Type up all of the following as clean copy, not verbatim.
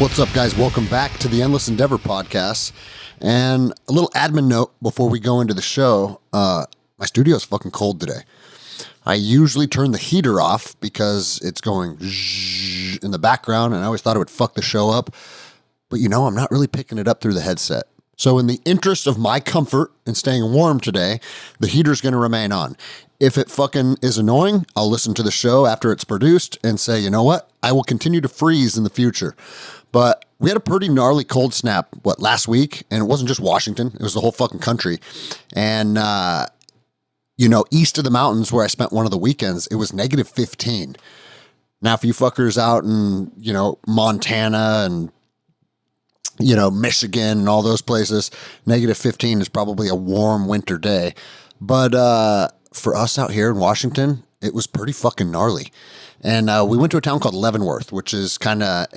What's up, guys? Welcome back to the Endless Endeavor podcast. And a little admin note before we go into the show. My studio is fucking cold today. I usually turn the heater off because it's going in the background, and I always thought it would fuck the show up. But I'm not really picking it up through the headset. So in the interest of my comfort and staying warm today, the heater's going to remain on. If it fucking is annoying, I'll listen to the show after it's produced and say, you know what? I will continue to freeze in the future. But we had a pretty gnarly cold snap, last week? And it wasn't just Washington. It was the whole fucking country. And, east of the mountains where I spent one of the weekends, it was negative 15. Now, if you fuckers out in, Montana and, Michigan and all those places, negative 15 is probably a warm winter day. But for us out here in Washington, it was pretty fucking gnarly. And we went to a town called Leavenworth, which is kind of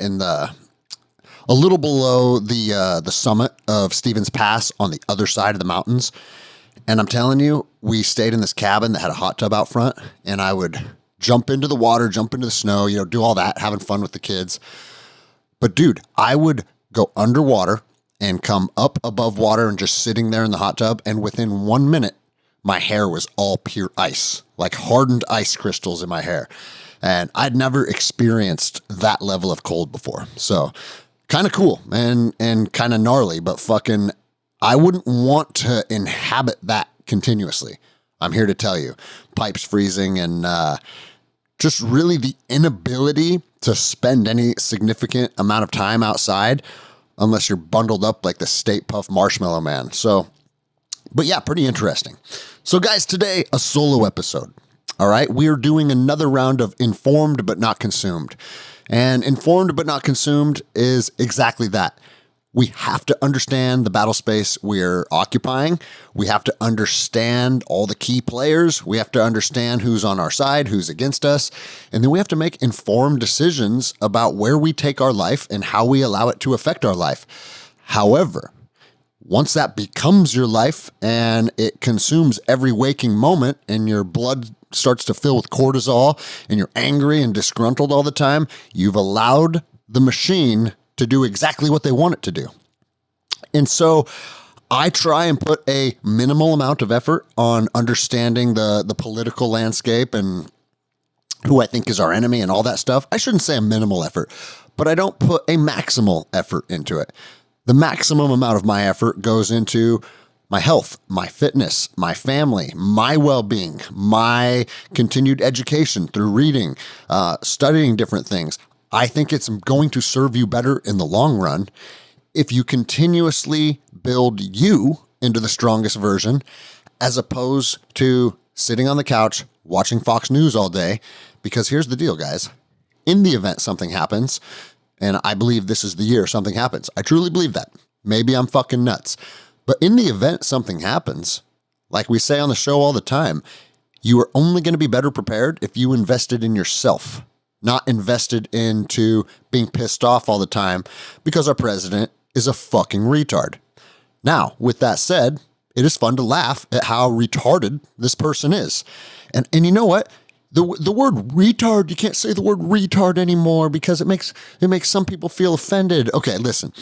a little below the summit of Stevens Pass on the other side of the mountains. And I'm telling you, we stayed in this cabin that had a hot tub out front, and I would jump into the water, jump into the snow, do all that, having fun with the kids. But dude, I would go underwater and come up above water and just sitting there in the hot tub. And within 1 minute, my hair was all pure ice, like hardened ice crystals in my hair. And I'd never experienced that level of cold before. So kind of cool and kind of gnarly, but fucking, I wouldn't want to inhabit that continuously. I'm here to tell you, pipes freezing and just really the inability to spend any significant amount of time outside unless you're bundled up like the State Puff Marshmallow Man. So, but yeah, pretty interesting. So guys, today, a solo episode. All right, we are doing another round of informed but not consumed. And informed but not consumed is exactly that. We have to understand the battle space we're occupying. We have to understand all the key players. We have to understand who's on our side, who's against us. And then we have to make informed decisions about where we take our life and how we allow it to affect our life. However, once that becomes your life and it consumes every waking moment and your blood starts to fill with cortisol and you're angry and disgruntled all the time, you've allowed the machine to do exactly what they want it to do. And so I try and put a minimal amount of effort on understanding the political landscape and who I think is our enemy and all that stuff. I shouldn't say a minimal effort, but I don't put a maximal effort into it. The maximum amount of my effort goes into my health, my fitness, my family, my well-being, my continued education through reading, studying different things. I think it's going to serve you better in the long run if you continuously build you into the strongest version, as opposed to sitting on the couch watching Fox News all day. Because here's the deal, guys. In the event something happens, and I believe this is the year something happens. I truly believe that. Maybe I'm fucking nuts. But in the event something happens, like we say on the show all the time, you are only going to be better prepared if you invested in yourself, not invested into being pissed off all the time because our president is a fucking retard. Now, with that said, it is fun to laugh at how retarded this person is. And you know what? The word retard, you can't say the word retard anymore because it makes some people feel offended. Okay, listen.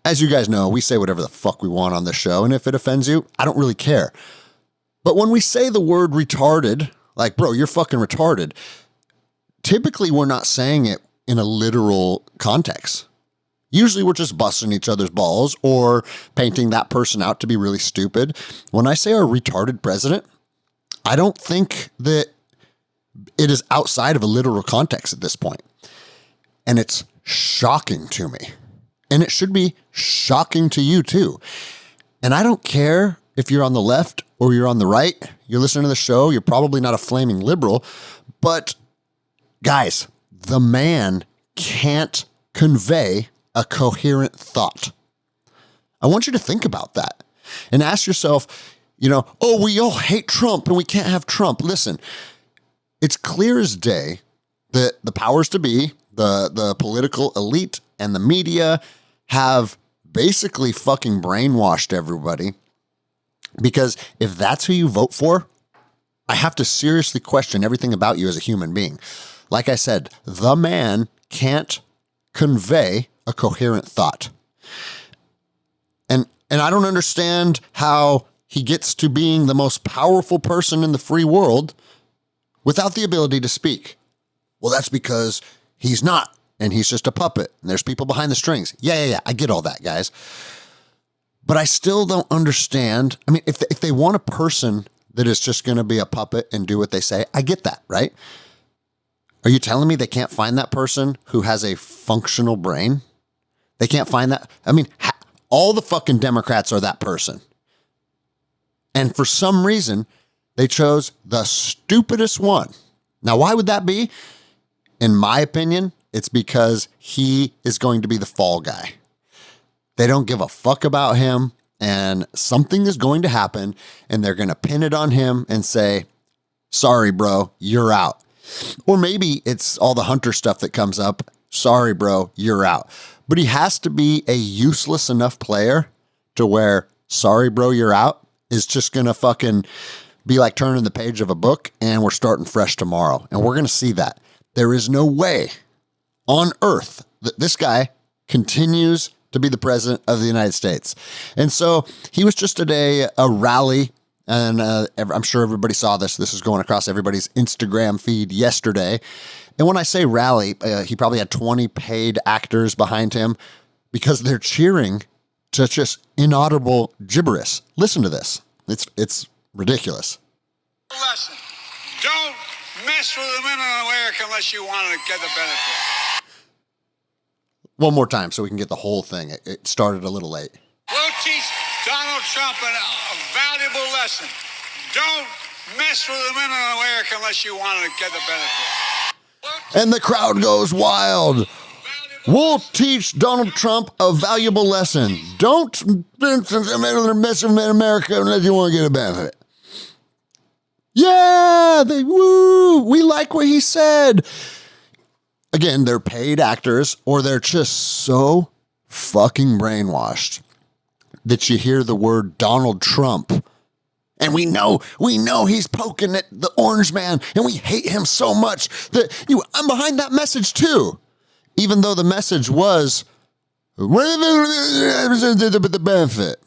As you guys know, we say whatever the fuck we want on this show, and if it offends you, I don't really care. But when we say the word retarded, like, bro, you're fucking retarded, typically we're not saying it in a literal context. Usually we're just busting each other's balls or painting that person out to be really stupid. When I say our retarded president, I don't think that it is outside of a literal context at this point. And it's shocking to me. And it should be shocking to you too. And I don't care if you're on the left or you're on the right. You're listening to the show. You're probably not a flaming liberal. But guys, the man can't convey a coherent thought. I want you to think about that and ask yourself, oh, we all hate Trump and we can't have Trump. Listen, it's clear as day that the powers to be, the political elite and the media have basically fucking brainwashed everybody, because if that's who you vote for, I have to seriously question everything about you as a human being. Like I said, the man can't convey a coherent thought. And I don't understand how he gets to being the most powerful person in the free world without the ability to speak. Well, that's because he's not, and he's just a puppet, and there's people behind the strings. Yeah, I get all that, guys. But I still don't understand. I mean, if they want a person that is just going to be a puppet and do what they say, I get that, right? Are you telling me they can't find that person who has a functional brain? They can't find that? I mean, all the fucking Democrats are that person. And for some reason, they chose the stupidest one. Now, why would that be? In my opinion, it's because he is going to be the fall guy. They don't give a fuck about him, and something is going to happen, and they're going to pin it on him and say, sorry, bro, you're out. Or maybe it's all the Hunter stuff that comes up. Sorry, bro, you're out. But he has to be a useless enough player to where, sorry, bro, you're out, is just going to fucking be like turning the page of a book, and we're starting fresh tomorrow. And we're going to see that. There is no way on earth that this guy continues to be the president of the United States. And so he was just at a rally, and I'm sure everybody saw this. This is going across everybody's Instagram feed yesterday. And when I say rally, he probably had 20 paid actors behind him because they're cheering to just inaudible gibberish. Listen to this. It's ridiculous. Lesson. Don't mess with the men in America unless you want to get the benefit. One more time so we can get the whole thing. It started a little late. We'll teach Donald Trump a valuable lesson. Don't mess with the men in America unless you want to get the benefit. And the crowd goes wild. We'll teach Donald Trump a valuable lesson. Don't mess with America unless you want to get a benefit. Yeah, we like what he said. Again, they're paid actors, or they're just so fucking brainwashed that you hear the word Donald Trump. And we know he's poking at the orange man, and we hate him so much that I'm behind that message too. Even though the message was the benefit.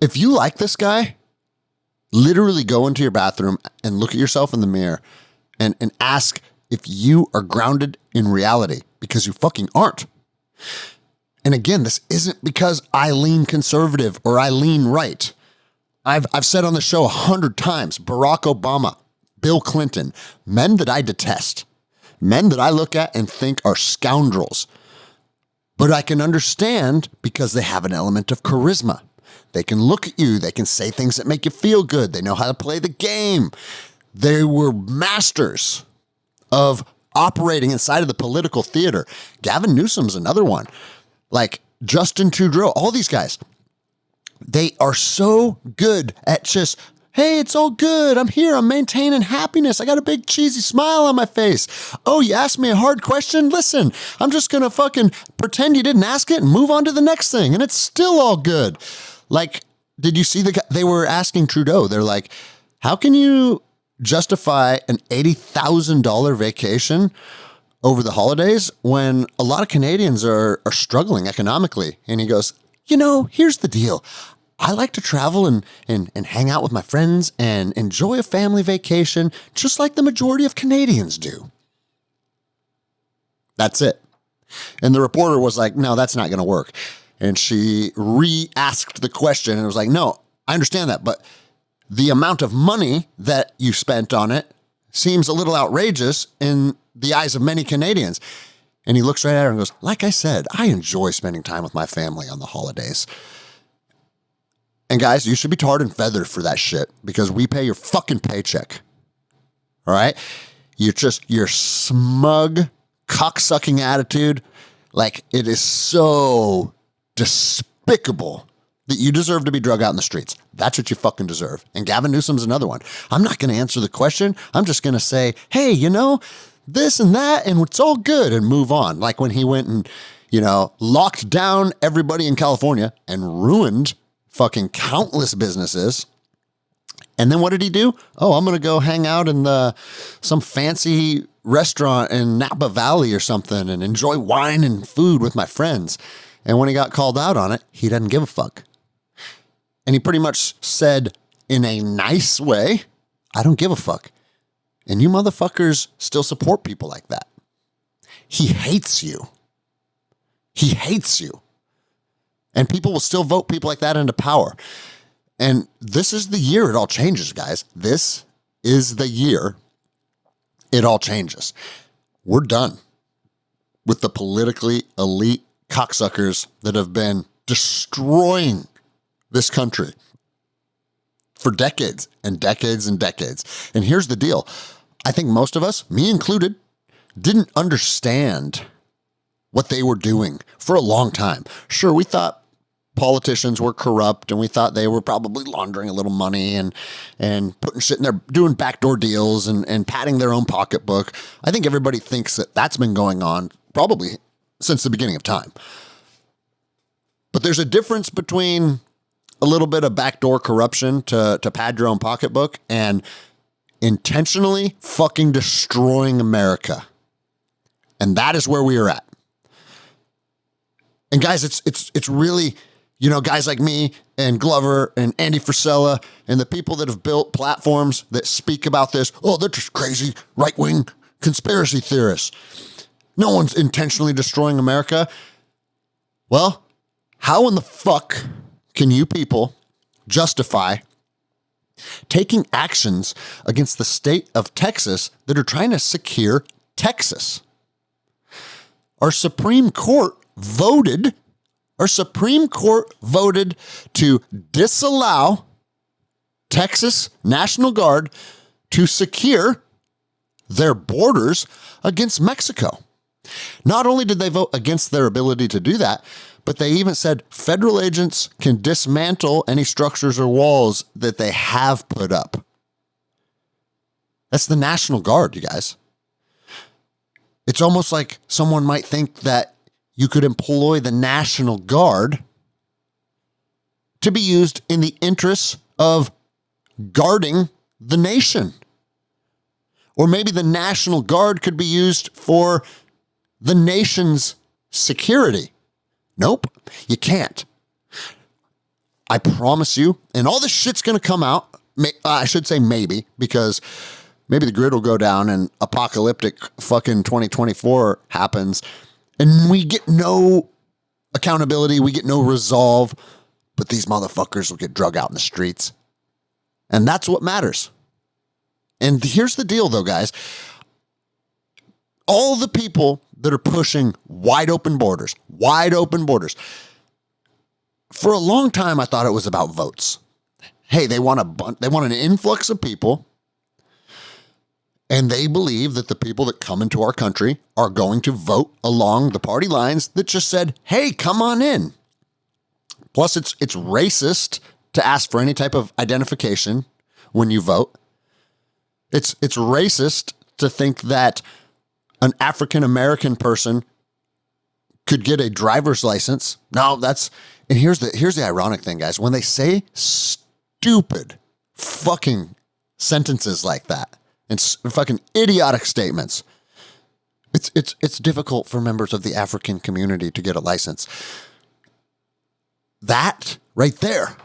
If you like this guy, literally go into your bathroom and look at yourself in the mirror and ask if you are grounded in reality, because you fucking aren't. And again, this isn't because I lean conservative or I lean right. I've said on the show 100 times, Barack Obama, Bill Clinton, men that I detest, men that I look at and think are scoundrels. But I can understand because they have an element of charisma. They can look at you. They can say things that make you feel good. They know how to play the game. They were masters of operating inside of the political theater. Gavin Newsom's another one. Like Justin Trudeau, all these guys. They are so good at just, hey, it's all good. I'm here. I'm maintaining happiness. I got a big cheesy smile on my face. Oh, you asked me a hard question? Listen, I'm just going to fucking pretend you didn't ask it and move on to the next thing. And it's still all good. Like, did you see they were asking Trudeau, they're like, how can you justify an $80,000 vacation over the holidays when a lot of Canadians are struggling economically? And he goes, here's the deal. I like to travel and hang out with my friends and enjoy a family vacation just like the majority of Canadians do. That's it. And the reporter was like, no, that's not going to work. And she re-asked the question and it was like, no, I understand that, but the amount of money that you spent on it seems a little outrageous in the eyes of many Canadians. And he looks right at her and goes, like I said, I enjoy spending time with my family on the holidays. And guys, you should be tarred and feathered for that shit because we pay your fucking paycheck. All right? Your smug, cocksucking attitude, like it is so despicable that you deserve to be drug out in the streets. That's what you fucking deserve. And Gavin Newsom's another one. I'm not going to answer the question. I'm just going to say, hey, this and that, and it's all good, and move on. Like when he went and, locked down everybody in California and ruined fucking countless businesses And then what did he do? Oh, I'm going to go hang out in some fancy restaurant in Napa Valley or something and enjoy wine and food with my friends. And when he got called out on it, he doesn't give a fuck. And he pretty much said in a nice way, I don't give a fuck. And you motherfuckers still support people like that. He hates you. He hates you. And people will still vote people like that into power. And this is the year it all changes, guys. This is the year it all changes. We're done with the politically elite cocksuckers that have been destroying this country for decades and decades and decades. And here's the deal. I think most of us, me included, didn't understand what they were doing for a long time. Sure, we thought politicians were corrupt and we thought they were probably laundering a little money and putting shit in there, doing backdoor deals and padding their own pocketbook. I think everybody thinks that that's been going on probably since the beginning of time. But there's a difference between a little bit of backdoor corruption to pad your own pocketbook and intentionally fucking destroying America. And that is where we are at. And guys, it's really, you know, guys like me and Glover and Andy Frisella and the people that have built platforms that speak about this. Oh, they're just crazy right-wing conspiracy theorists. No one's intentionally destroying America. Well, how in the fuck can you people justify taking actions against the state of Texas that are trying to secure Texas? Our Supreme Court voted to disallow Texas National Guard to secure their borders against Mexico. Not only did they vote against their ability to do that, but they even said federal agents can dismantle any structures or walls that they have put up. That's the National Guard, you guys. It's almost like someone might think that you could employ the National Guard to be used in the interests of guarding the nation. Or maybe the National Guard could be used for the nation's security. Nope, you can't. I promise you, and all this shit's going to come out. I should say maybe, because maybe the grid will go down and apocalyptic fucking 2024 happens and we get no accountability, we get no resolve, but these motherfuckers will get drug out in the streets. And that's what matters. And here's the deal though, guys. All the people that are pushing wide open borders. For a long time, I thought it was about votes. Hey, they want an influx of people, and they believe that the people that come into our country are going to vote along the party lines that just said, hey, come on in. Plus, it's racist to ask for any type of identification when you vote. It's racist to think that an African-American person could get a driver's license. No, and here's the ironic thing, guys. When they say stupid fucking sentences like that and fucking idiotic statements, it's difficult for members of the African community to get a license. That right there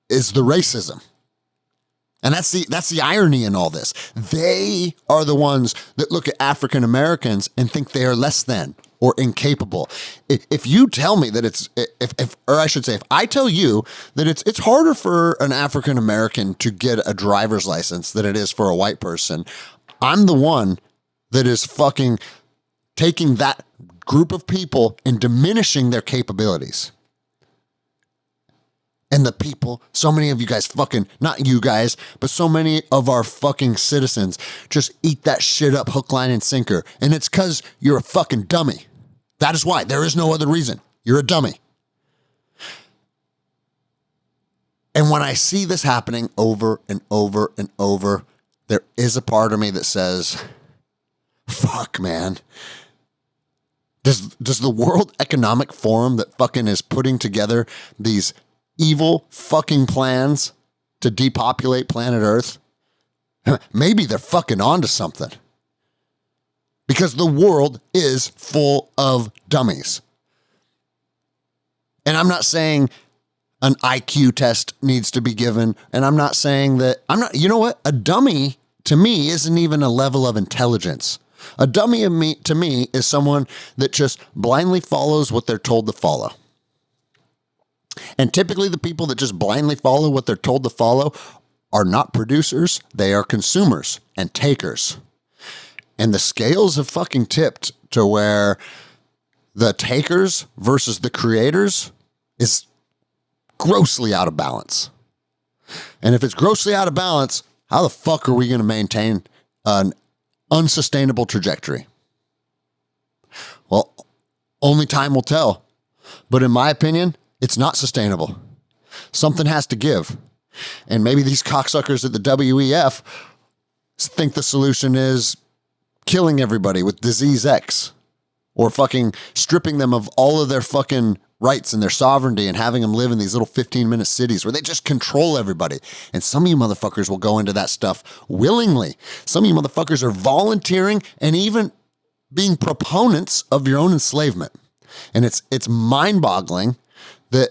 is the racism. And that's the irony in all this. They are the ones that look at African Americans and think they are less than or incapable. If you tell me that if I tell you that it's harder for an African American to get a driver's license than it is for a white person, I'm the one that is fucking taking that group of people and diminishing their capabilities. And the people, so many of you guys fucking, not you guys, but so many of our fucking citizens just eat that shit up hook, line, and sinker. And it's because you're a fucking dummy. That is why. There is no other reason. You're a dummy. And when I see this happening over and over and over, there is a part of me that says, fuck, man. Does the World Economic Forum that fucking is putting together these evil fucking plans to depopulate planet Earth, maybe they're fucking onto something. Because the world is full of dummies. And I'm not saying an IQ test needs to be given. And I'm not saying that, you know what? A dummy to me isn't even a level of intelligence. A dummy to me is someone that just blindly follows what they're told to follow. And typically the people that just blindly follow what they're told to follow are not producers. They are consumers and takers. And the scales have fucking tipped to where the takers versus the creators is grossly out of balance. And if it's grossly out of balance, how the fuck are we going to maintain an unsustainable trajectory? Well, only time will tell. But in my opinion, it's not sustainable. Something has to give. And maybe these cocksuckers at the WEF think the solution is killing everybody with disease X, or fucking stripping them of all of their fucking rights and their sovereignty and having them live in these little 15-minute cities where they just control everybody. And some of you motherfuckers will go into that stuff willingly. Some of you motherfuckers are volunteering and even being proponents of your own enslavement. And it's mind-boggling that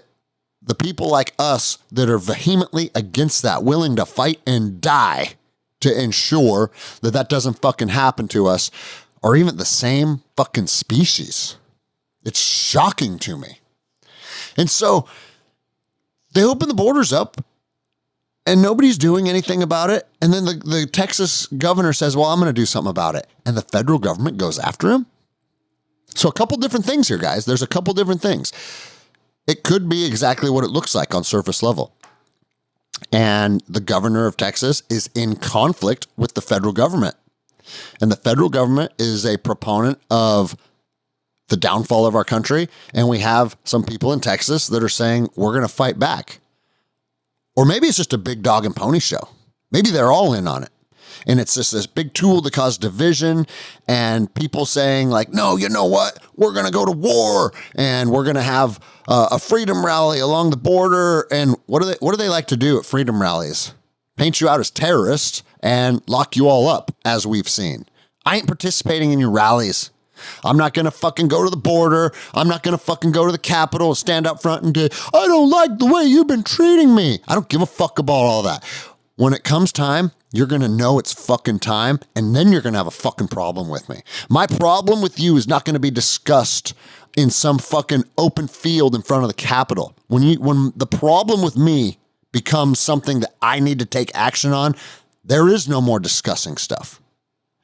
the people like us that are vehemently against that, willing to fight and die to ensure that that doesn't fucking happen to us, are even the same fucking species. It's shocking to me. And so they open the borders up and nobody's doing anything about it. And then the Texas governor says, well, I'm going to do something about it. And the federal government goes after him. So a couple different things here, guys. There's a couple different things. It could be exactly what it looks like on surface level. And the governor of Texas is in conflict with the federal government. And the federal government is a proponent of the downfall of our country. And we have some people in Texas that are saying, we're going to fight back. Or maybe it's just a big dog and pony show. Maybe they're all in on it. And it's just this big tool to cause division and people saying like, no, you know what? We're going to go to war and we're going to have a freedom rally along the border. And what do they like to do at freedom rallies? Paint you out as terrorists and lock you all up, as we've seen. I ain't participating in your rallies. I'm not going to fucking go to the border. I'm not going to fucking go to the Capitol and stand up front and go, I don't like the way you've been treating me. I don't give a fuck about all that. When it comes time, you're going to know it's fucking time, and then you're going to have a fucking problem with me. My problem with you is not going to be discussed in some fucking open field in front of the Capitol. When the problem with me becomes something that I need to take action on, there is no more discussing stuff.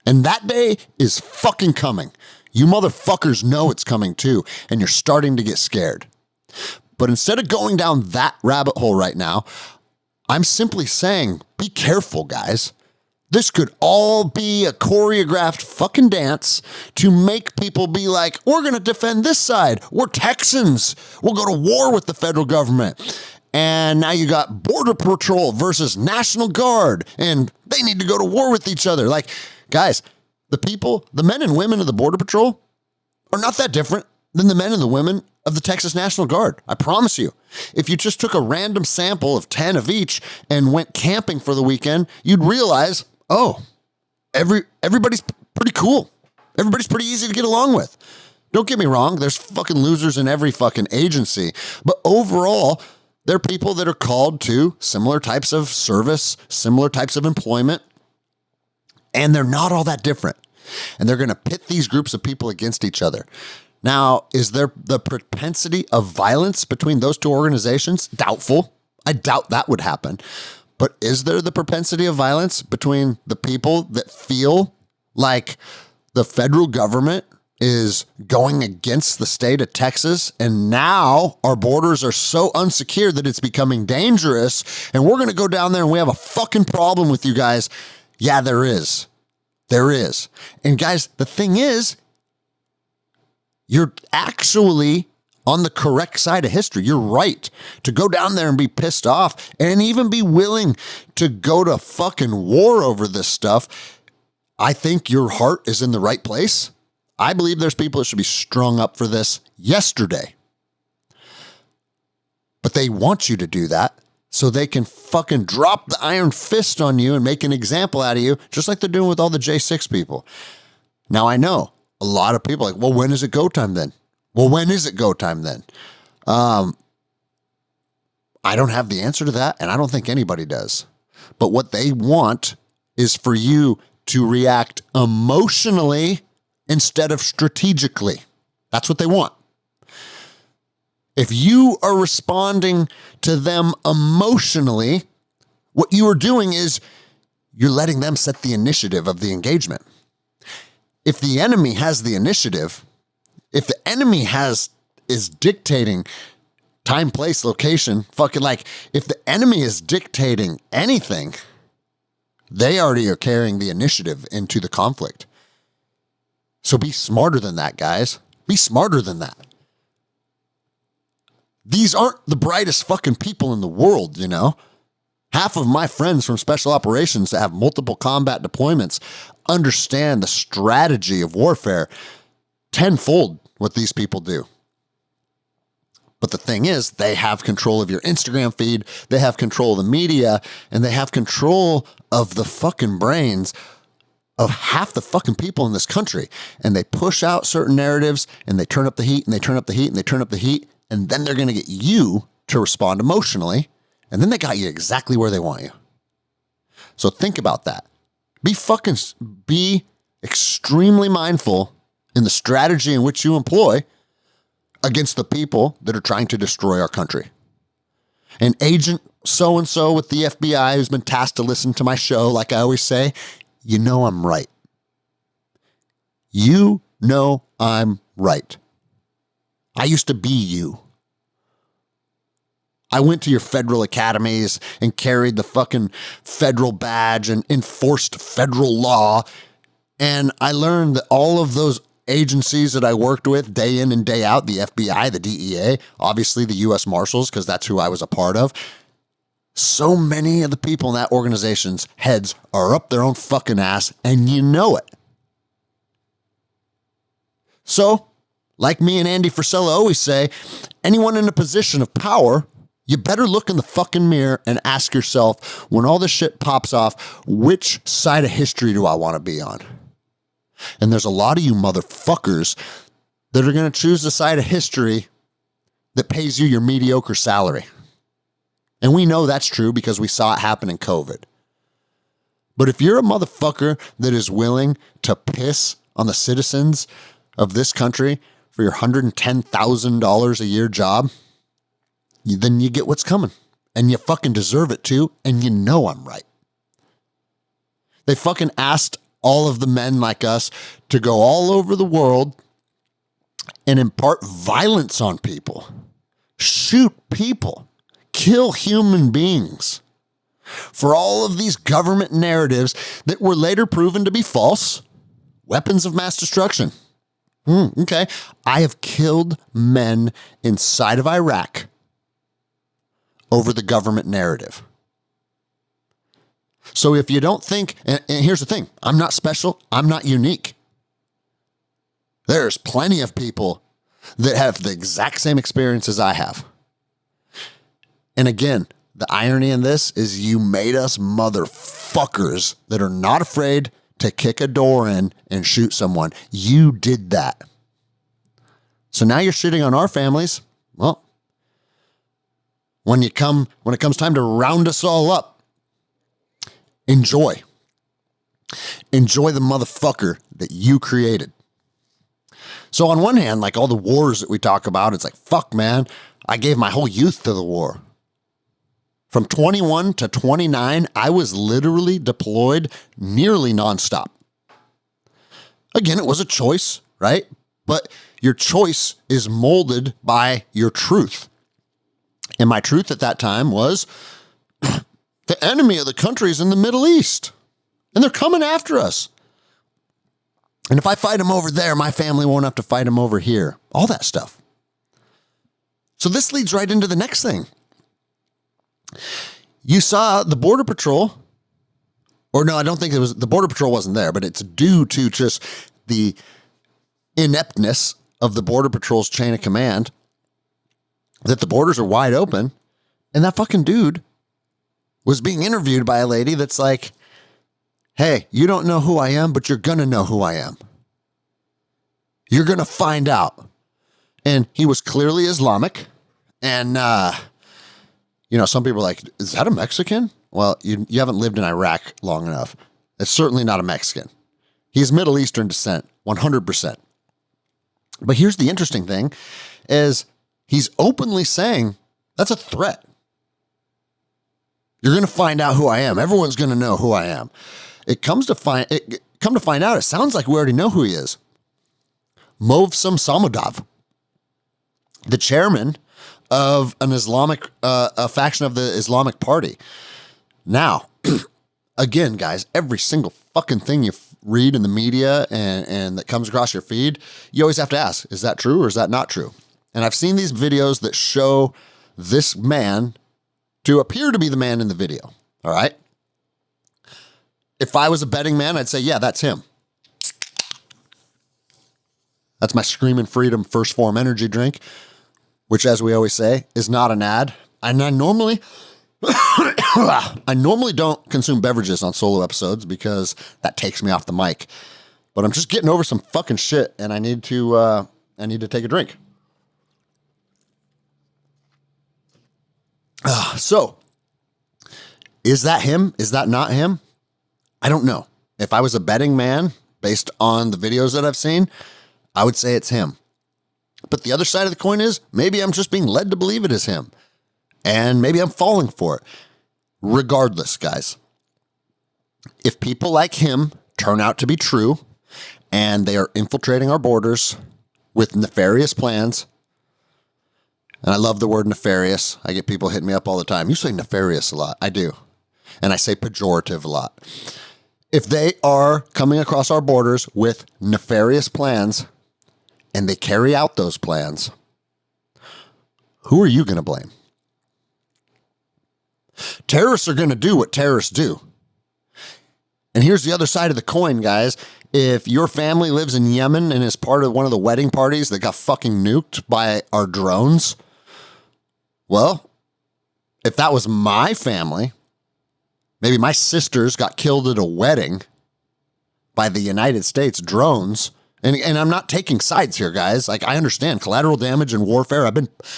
And that day is fucking coming. You motherfuckers know it's coming too, and you're starting to get scared. But instead of going down that rabbit hole right now, I'm simply saying, be careful, guys. This could all be a choreographed fucking dance to make people be like, we're going to defend this side. We're Texans. We'll go to war with the federal government. And now you got Border Patrol versus National Guard, and they need to go to war with each other. Like, guys, the men and women of the Border Patrol are not that different than the men and the women of the Texas National Guard. I promise you. If you just took a random sample of 10 of each and went camping for the weekend, you'd realize, oh, everybody's pretty cool. Everybody's pretty easy to get along with. Don't get me wrong. There's fucking losers in every fucking agency. But overall, they're people that are called to similar types of service, similar types of employment, and they're not all that different. And they're going to pit these groups of people against each other. Now, is there the propensity of violence between those two organizations? Doubtful. I doubt that would happen. But is there the propensity of violence between the people that feel like the federal government is going against the state of Texas, and now our borders are so unsecure that it's becoming dangerous, and we're going to go down there and we have a fucking problem with you guys? Yeah, there is. There is. And guys, the thing is, you're actually on the correct side of history. You're right to go down there and be pissed off and even be willing to go to fucking war over this stuff. I think your heart is in the right place. I believe there's people that should be strung up for this yesterday. But they want you to do that so they can fucking drop the iron fist on you and make an example out of you, just like they're doing with all the J6 people. Now, I know a lot of people are like, well, when is it go time then? Well, when is it go time then? I don't have the answer to that, and I don't think anybody does. But what they want is for you to react emotionally instead of strategically. That's what they want. If you are responding to them emotionally, what you are doing is you're letting them set the initiative of the engagement. If the enemy has the initiative, if the enemy is dictating time, place, location, fucking like, if the enemy is dictating anything, they already are carrying the initiative into the conflict. So be smarter than that, guys. Be smarter than that. These aren't the brightest fucking people in the world, you know? Half of my friends from special operations that have multiple combat deployments understand the strategy of warfare tenfold what these people do. But the thing is, they have control of your Instagram feed, they have control of the media, and they have control of the fucking brains of half the fucking people in this country. And they push out certain narratives, and they turn up the heat, and they turn up the heat, and they turn up the heat, and then they're going to get you to respond emotionally, and then they got you exactly where they want you. So think about that. Be extremely mindful in the strategy in which you employ against the people that are trying to destroy our country. An agent so-and-so with the FBI who's been tasked to listen to my show, like I always say, you know I'm right. You know I'm right. I used to be you. I went to your federal academies and carried the fucking federal badge and enforced federal law. And I learned that all of those agencies that I worked with day in and day out, the FBI, the DEA, obviously the U.S. Marshals, because that's who I was a part of. So many of the people in that organization's heads are up their own fucking ass, and you know it. So, like me and Andy Frisella always say, anyone in a position of power, you better look in the fucking mirror and ask yourself, when all this shit pops off, which side of history do I want to be on? And there's a lot of you motherfuckers that are going to choose the side of history that pays you your mediocre salary. And we know that's true because we saw it happen in COVID. But if you're a motherfucker that is willing to piss on the citizens of this country for your $110,000 a year job, then you get what's coming. And you fucking deserve it too, and you know I'm right. They fucking asked all of the men like us to go all over the world and impart violence on people, shoot people, kill human beings for all of these government narratives that were later proven to be false, weapons of mass destruction. Okay. I have killed men inside of Iraq over the government narrative. So if you don't think, and here's the thing, I'm not special, I'm not unique. There's plenty of people that have the exact same experience as I have. And again, the irony in this is you made us motherfuckers that are not afraid to kick a door in and shoot someone. You did that. So now you're shitting on our families. Well, when it comes time to round us all up, enjoy the motherfucker that you created. So on one hand, like all the wars that we talk about, it's like, fuck, man, I gave my whole youth to the war. From 21 to 29, I was literally deployed nearly nonstop. Again, it was a choice, right? But your choice is molded by your truth. And my truth at that time was the enemy of the country is in the Middle East, and they're coming after us. And if I fight them over there, my family won't have to fight them over here. All that stuff. So this leads right into the next thing. You saw the Border Patrol, or no, I don't think it was, the Border Patrol wasn't there, but it's due to just the ineptness of the Border Patrol's chain of command that the borders are wide open, and that fucking dude was being interviewed by a lady that's like, hey, you don't know who I am, but you're going to know who I am. You're going to find out. And he was clearly Islamic. And, some people are like, is that a Mexican? Well, you haven't lived in Iraq long enough. It's certainly not a Mexican. He's Middle Eastern descent, 100%. But here's the interesting thing is he's openly saying that's a threat. You're going to find out who I am. Everyone's going to know who I am. Come to find out, it sounds like we already know who he is. Movsam Samadov, the chairman of an Islamic a faction of the Islamic Party. Now, again, guys, every single fucking thing you read in the media and that comes across your feed, you always have to ask, is that true or is that not true? And I've seen these videos that show this man to appear to be the man in the video. All right. If I was a betting man, I'd say, yeah, that's him. That's my Screaming Freedom First Form energy drink, which, as we always say, is not an ad. And I normally don't consume beverages on solo episodes because that takes me off the mic. But I'm just getting over some fucking shit, and I need to take a drink. So, is that him? Is that not him? I don't know. If I was a betting man, based on the videos that I've seen, I would say it's him. But the other side of the coin is, maybe I'm just being led to believe it is him. And maybe I'm falling for it. Regardless, guys, if people like him turn out to be true, and they are infiltrating our borders with nefarious plans, and I love the word nefarious. I get people hitting me up all the time. You say nefarious a lot. I do. And I say pejorative a lot. If they are coming across our borders with nefarious plans and they carry out those plans, who are you going to blame? Terrorists are going to do what terrorists do. And here's the other side of the coin, guys. If your family lives in Yemen and is part of one of the wedding parties that got fucking nuked by our drones, well, if that was my family, maybe my sisters got killed at a wedding by the United States drones. And I'm not taking sides here, guys. Like, I understand collateral damage and warfare.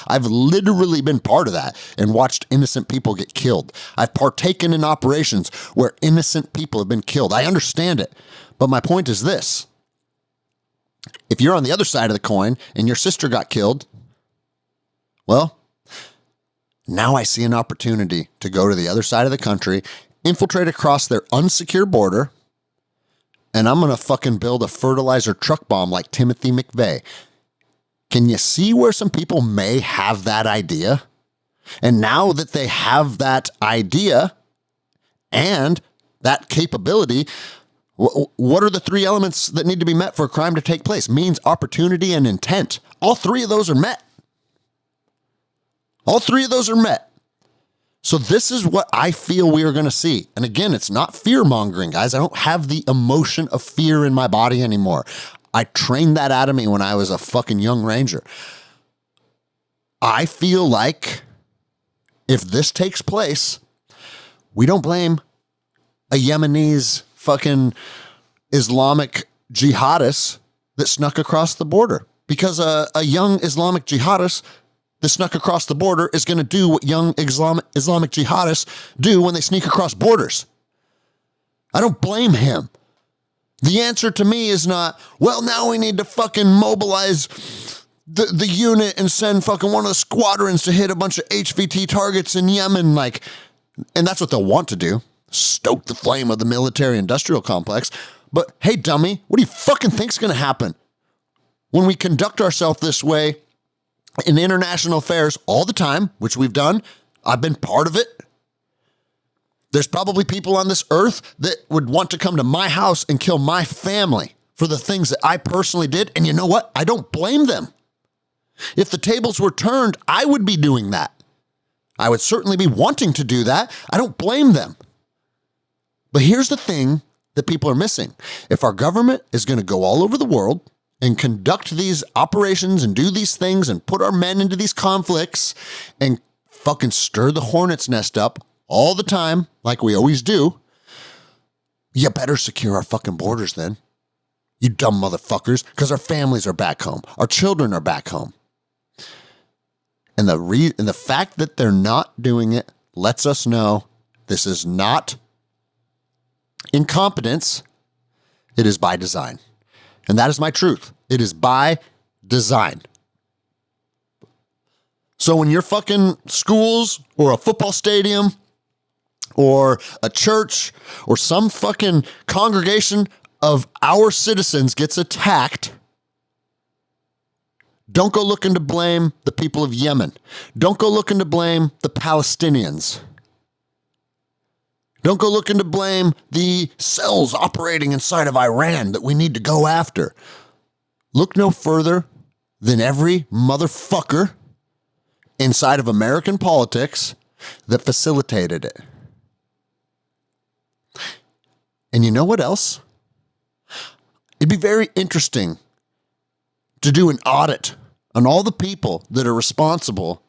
I've literally been part of that and watched innocent people get killed. I've partaken in operations where innocent people have been killed. I understand it. But my point is this. If you're on the other side of the coin and your sister got killed, well, now I see an opportunity to go to the other side of the country, infiltrate across their unsecure border, and I'm going to fucking build a fertilizer truck bomb like Timothy McVeigh. Can you see where some people may have that idea? And now that they have that idea and that capability, what are the three elements that need to be met for a crime to take place? Means, opportunity, and intent. All three of those are met. All three of those are met. So this is what I feel we are going to see. And again, it's not fear-mongering, guys. I don't have the emotion of fear in my body anymore. I trained that out of me when I was a fucking young ranger. I feel like if this takes place, we don't blame a Yemenese fucking Islamic jihadist that snuck across the border. Because a young Islamic jihadist that snuck across the border is going to do what young Islamic jihadists do when they sneak across borders. I don't blame him. The answer to me is not, well, now we need to fucking mobilize the unit and send fucking one of the squadrons to hit a bunch of HVT targets in Yemen. And that's what they'll want to do. Stoke the flame of the military-industrial complex. But hey, dummy, what do you fucking think's going to happen when we conduct ourselves this way in international affairs all the time, which we've done? I've been part of it. There's probably people on this earth that would want to come to my house and kill my family for the things that I personally did. And you know what? I don't blame them. If the tables were turned, I would be doing that. I would certainly be wanting to do that. I don't blame them. But here's the thing that people are missing. If our government is going to go all over the world and conduct these operations and do these things and put our men into these conflicts and fucking stir the hornet's nest up all the time, like we always do, you better secure our fucking borders then, you dumb motherfuckers, because our families are back home. Our children are back home. And the fact that they're not doing it lets us know this is not incompetence. It is by design. And that is my truth. It is by design. So when your fucking schools or a football stadium or a church or some fucking congregation of our citizens gets attacked, don't go looking to blame the people of Yemen. Don't go looking to blame the Palestinians. Don't go looking to blame the cells operating inside of Iran that we need to go after. Look no further than every motherfucker inside of American politics that facilitated it. And you know what else? It'd be very interesting to do an audit on all the people that are responsible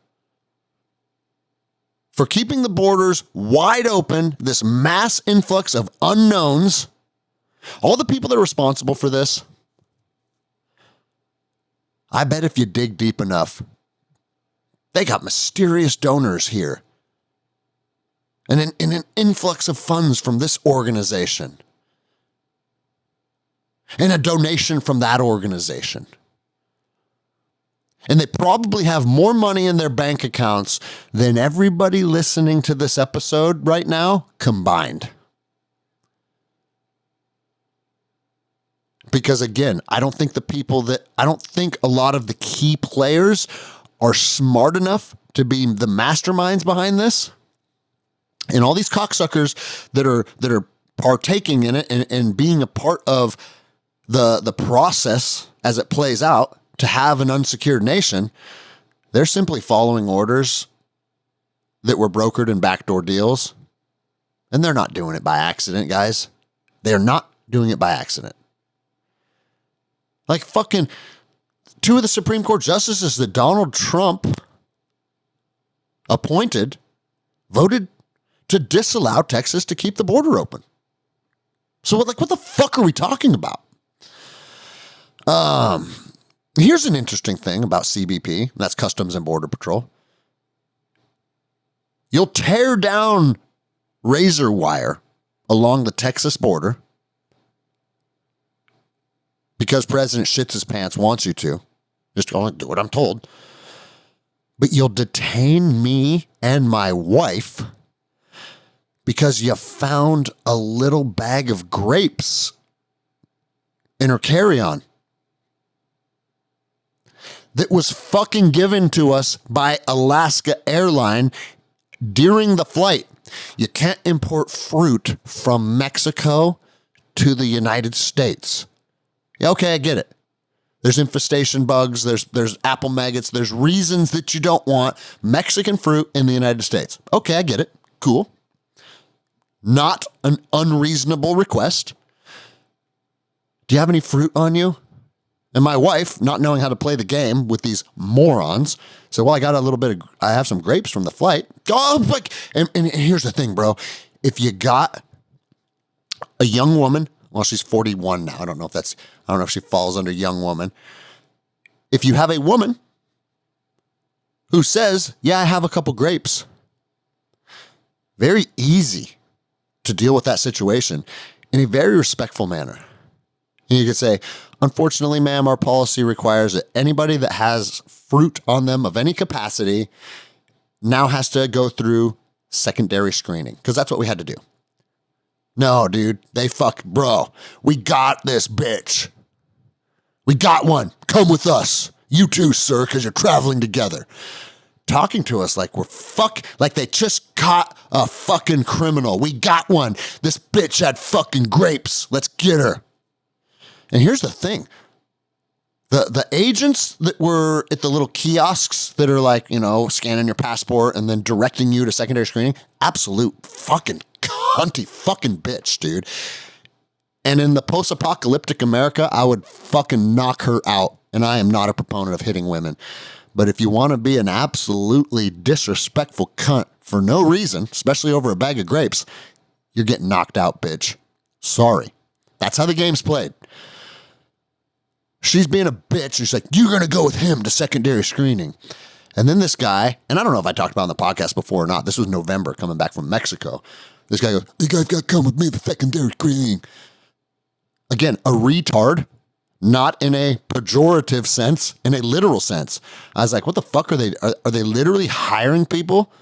for keeping the borders wide open, this mass influx of unknowns, all the people that are responsible for this. I bet if you dig deep enough, they got mysterious donors here. And an influx of funds from this organization. And a donation from that organization. And they probably have more money in their bank accounts than everybody listening to this episode right now combined. Because again, I don't think a lot of the key players are smart enough to be the masterminds behind this. And all these cocksuckers that are partaking in it and being a part of the process as it plays out to have an unsecured nation, they're simply following orders that were brokered in backdoor deals. And they're not doing it by accident, guys. They're not doing it by accident. Like fucking 2 of the Supreme Court justices that Donald Trump appointed voted to disallow Texas to keep the border open. So what the fuck are we talking about? Here's an interesting thing about CBP, that's Customs and Border Patrol. You'll tear down razor wire along the Texas border because President shits his pants wants you to. Just go and do what I'm told. But you'll detain me and my wife because you found a little bag of grapes in her carry-on that was fucking given to us by Alaska Airline during the flight. You can't import fruit from Mexico to the United States. Yeah, okay, I get it. There's infestation bugs, there's apple maggots, there's reasons that you don't want Mexican fruit in the United States. Okay, I get it. Cool. Not an unreasonable request. Do you have any fruit on you? And my wife, not knowing how to play the game with these morons, said, well, I have some grapes from the flight. Oh, and here's the thing, bro. If you got a young woman, well, she's 41 now. I don't know if she falls under young woman. If you have a woman who says, yeah, I have a couple grapes, very easy to deal with that situation in a very respectful manner. And you could say, unfortunately, ma'am, our policy requires that anybody that has fruit on them of any capacity now has to go through secondary screening, because that's what we had to do. No, dude, bro, we got this bitch. We got one. Come with us. You too, sir, because you're traveling together. Talking to us like like they just caught a fucking criminal. We got one. This bitch had fucking grapes. Let's get her. And here's the thing. The agents that were at the little kiosks that are like, scanning your passport and then directing you to secondary screening, absolute fucking cunty fucking bitch, dude. And in the post-apocalyptic America, I would fucking knock her out. And I am not a proponent of hitting women. But if you want to be an absolutely disrespectful cunt for no reason, especially over a bag of grapes, you're getting knocked out, bitch. Sorry. That's how the game's played. She's being a bitch. She's like, you're going to go with him to secondary screening. And then this guy, and I don't know if I talked about it on the podcast before or not. This was November coming back from Mexico. This guy goes, you guys got to come with me to secondary screening. Again, a retard, not in a pejorative sense, in a literal sense. I was like, what the fuck are they? Are they literally hiring people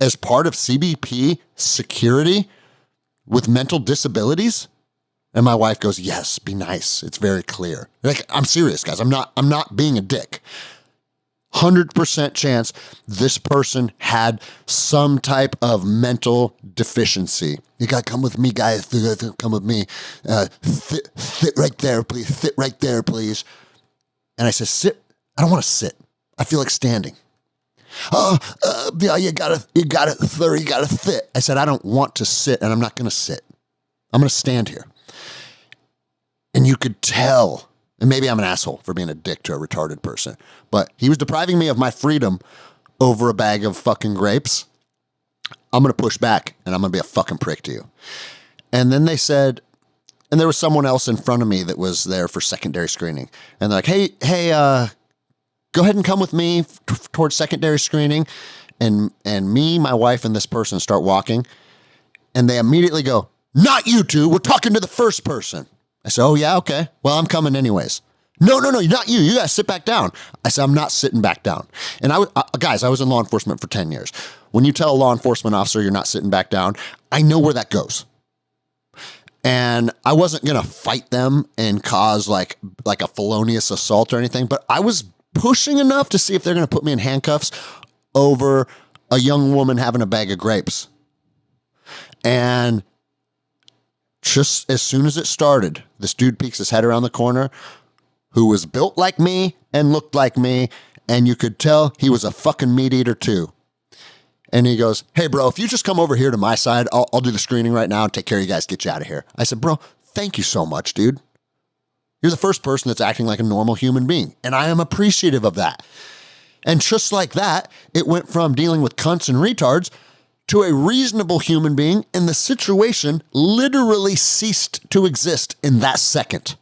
as part of CBP security with mental disabilities? And my wife goes, yes, be nice. It's very clear. Like, I'm serious, guys. I'm not being a dick. 100% chance this person had some type of mental deficiency. You got to come with me, guys. You got to come with me. Sit right there, please. Sit right there, please. And I said, sit. I don't want to sit. I feel like standing. Yeah, you got to, sir, you got to sit. I said, I don't want to sit, and I'm not going to sit. I'm going to stand here. And you could tell, and maybe I'm an asshole for being a dick to a retarded person, but he was depriving me of my freedom over a bag of fucking grapes. I'm going to push back, and I'm going to be a fucking prick to you. And then they said, and there was someone else in front of me that was there for secondary screening. And they're like, hey, go ahead and come with me towards secondary screening. And me, my wife, and this person start walking. And they immediately go, not you two. We're talking to the first person. I said, oh, yeah, okay. Well, I'm coming anyways. No, not you. You guys sit back down. I said, I'm not sitting back down. And I was in law enforcement for 10 years. When you tell a law enforcement officer you're not sitting back down, I know where that goes. And I wasn't going to fight them and cause like a felonious assault or anything, but I was pushing enough to see if they're going to put me in handcuffs over a young woman having a bag of grapes. And just as soon as it started, this dude peeks his head around the corner, who was built like me and looked like me, and you could tell he was a fucking meat eater too. And he goes, hey, bro, if you just come over here to my side, I'll do the screening right now and take care of you guys, get you out of here. I said, bro, thank you so much, dude. You're the first person that's acting like a normal human being, and I am appreciative of that. And just like that, it went from dealing with cunts and retards to a reasonable human being, and the situation literally ceased to exist in that second.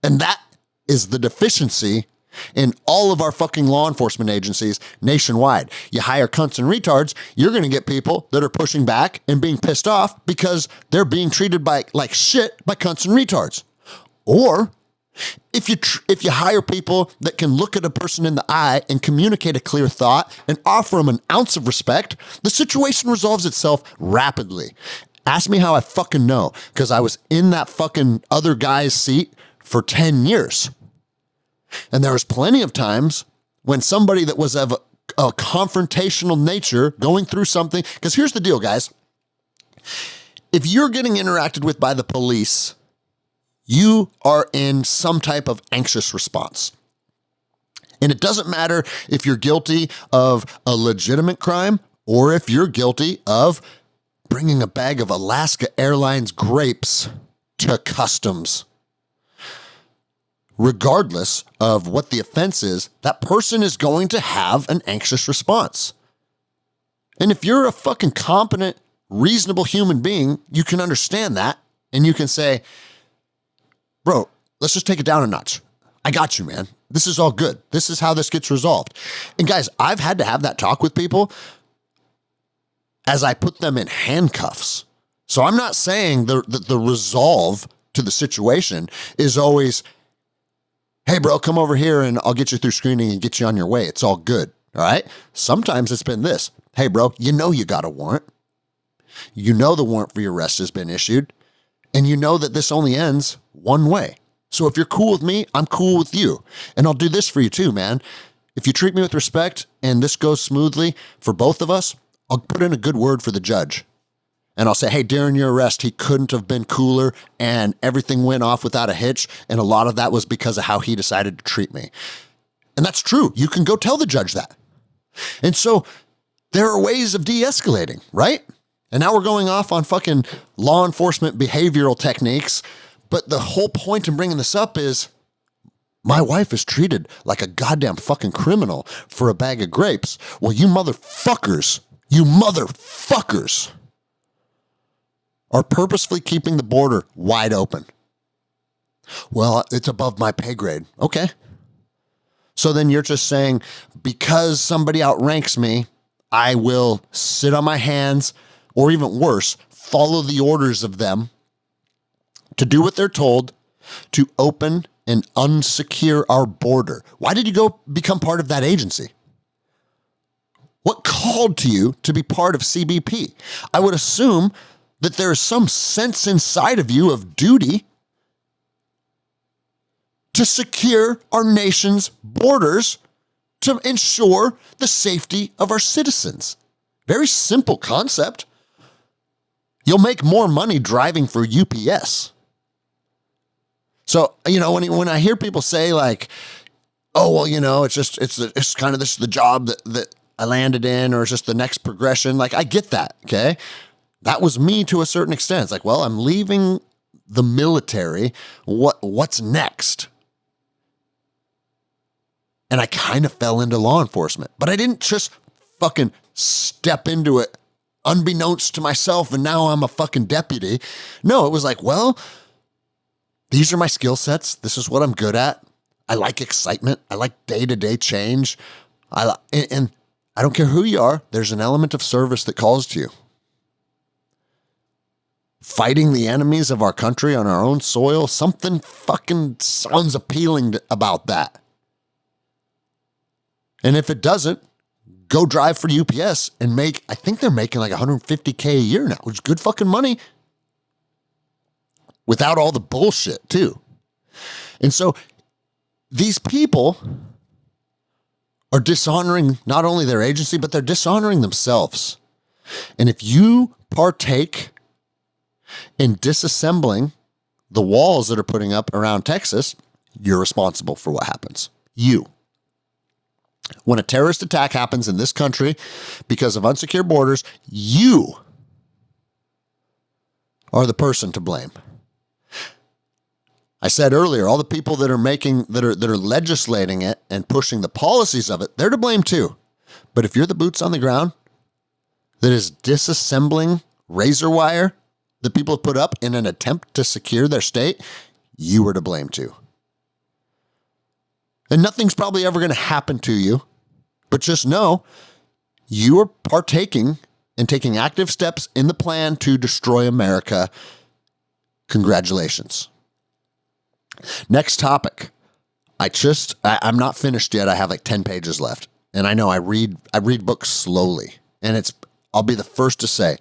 And that is the deficiency in all of our fucking law enforcement agencies nationwide. You hire cunts and retards, you're going to get people that are pushing back and being pissed off because they're being treated like shit by cunts and retards. Or if you hire people that can look at a person in the eye and communicate a clear thought and offer them an ounce of respect, the situation resolves itself rapidly. Ask me how I fucking know, because I was in that fucking other guy's seat for 10 years. And there was plenty of times when somebody that was of a confrontational nature going through something, because here's the deal, guys. If you're getting interacted with by the police, you are in some type of anxious response. And it doesn't matter if you're guilty of a legitimate crime or if you're guilty of bringing a bag of Alaska Airlines grapes to customs. Regardless of what the offense is, that person is going to have an anxious response. And if you're a fucking competent, reasonable human being, you can understand that and you can say, bro, let's just take it down a notch. I got you, man. This is all good. This is how this gets resolved. And guys, I've had to have that talk with people as I put them in handcuffs. So I'm not saying the resolve to the situation is always, hey, bro, come over here and I'll get you through screening and get you on your way. It's all good. All right. Sometimes it's been this. Hey, bro, you know you got a warrant. You know the warrant for your arrest has been issued. And you know that this only ends one way. So if you're cool with me, I'm cool with you. And I'll do this for you too, man. If you treat me with respect and this goes smoothly for both of us, I'll put in a good word for the judge. And I'll say, hey, during your arrest, he couldn't have been cooler and everything went off without a hitch. And a lot of that was because of how he decided to treat me. And that's true. You can go tell the judge that. And so there are ways of de-escalating, right? And now we're going off on fucking law enforcement behavioral techniques. But the whole point in bringing this up is My wife is treated like a goddamn fucking criminal for a bag of grapes. Well, you motherfuckers are purposefully keeping the border wide open. Well, it's above my pay grade. Okay. So then you're just saying, because somebody outranks me, I will sit on my hands, or even worse, follow the orders of them to do what they're told to open and unsecure our border. Why did you go become part of that agency? What called to you to be part of CBP? I would assume that there is some sense inside of you of duty to secure our nation's borders to ensure the safety of our citizens. Very simple concept. You'll make more money driving for UPS. So, when I hear people say like, oh, well, it's kind of the job that I landed in, or it's just the next progression. Like, I get that. Okay. That was me to a certain extent. It's like, well, I'm leaving the military. What's next? And I kind of fell into law enforcement, but I didn't just fucking step into it unbeknownst to myself and now I'm a fucking deputy. No, it was like, well, these are my skill sets. This is what I'm good at. I like excitement. I like day-to-day change. And I don't care who you are. There's an element of service that calls to you. Fighting the enemies of our country on our own soil, something fucking sounds appealing about that. And if it doesn't, go drive for UPS and I think they're making like $150K a year now, which is good fucking money. Without all the bullshit too. And so these people are dishonoring not only their agency, but they're dishonoring themselves. And if you partake in disassembling the walls that are putting up around Texas, you're responsible for what happens. You. When a terrorist attack happens in this country because of unsecure borders, you are the person to blame. I said earlier, all the people that are legislating it and pushing the policies of it, they're to blame too. But if you're the boots on the ground that is disassembling razor wire that people have put up in an attempt to secure their state, you are to blame too. And nothing's probably ever going to happen to you, but just know you are partaking and taking active steps in the plan to destroy America. Congratulations. Next topic. I'm not finished yet. I have like 10 pages left. And I know I read books slowly. And I'll be the first to say,